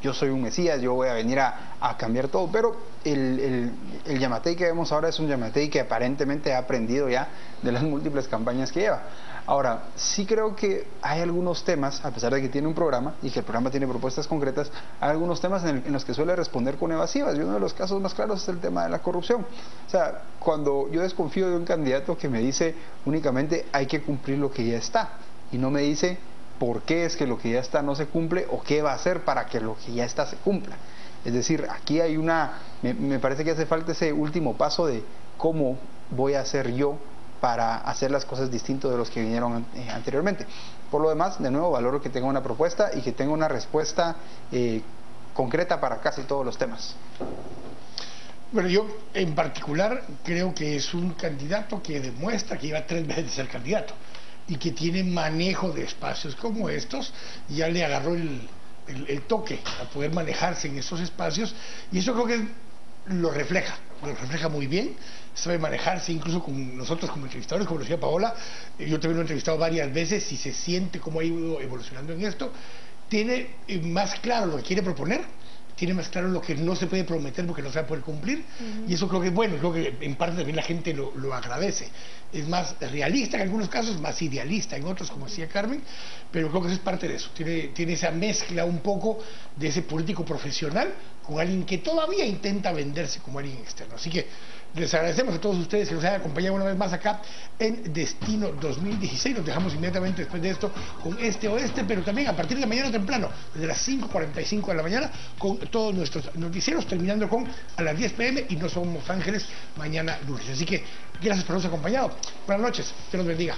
yo soy un mesías, yo voy a venir a cambiar todo, pero el Yamatei que vemos ahora es un Yamatei que aparentemente ha aprendido ya de las múltiples campañas que lleva. Ahora, sí creo que hay algunos temas, a pesar de que tiene un programa y que el programa tiene propuestas concretas, hay algunos temas en los que suele responder con evasivas, y uno de los casos más claros es el tema de la corrupción. O sea, cuando yo desconfío de un candidato que me dice únicamente hay que cumplir lo que ya está, y no me dice por qué es que lo que ya está no se cumple o qué va a hacer para que lo que ya está se cumpla. Es decir, aquí hay me parece que hace falta ese último paso de cómo voy a hacer yo para hacer las cosas distintas de los que vinieron anteriormente. Por lo demás, de nuevo, valoro que tenga una propuesta y que tenga una respuesta concreta para casi todos los temas. Bueno, yo en particular creo que es un candidato que demuestra que lleva 3 veces de ser candidato y que tiene manejo de espacios como estos, ya le agarró el toque a poder manejarse en esos espacios, y eso creo que lo refleja muy bien, sabe manejarse incluso con nosotros como entrevistadores, como decía Paola. Yo también lo he entrevistado varias veces y se siente cómo ha ido evolucionando en esto. Tiene más claro lo que quiere proponer, tiene más claro lo que no se puede prometer porque no se va a poder cumplir, y eso creo que es bueno, creo que en parte también la gente lo agradece. Es más realista en algunos casos, más idealista en otros, como decía Carmen, pero creo que eso es parte de eso. Tiene esa mezcla un poco de ese político profesional con alguien que todavía intenta venderse como alguien externo. Así que les agradecemos a todos ustedes que nos hayan acompañado una vez más acá en Destino 2016. Nos dejamos inmediatamente después de esto con Este Oeste, pero también a partir de mañana temprano, desde las 5:45 de la mañana, con todos nuestros noticieros, terminando con a las 10 p.m. y No Somos Ángeles mañana lunes. Así que gracias por habernos acompañado. Buenas noches, que los bendiga.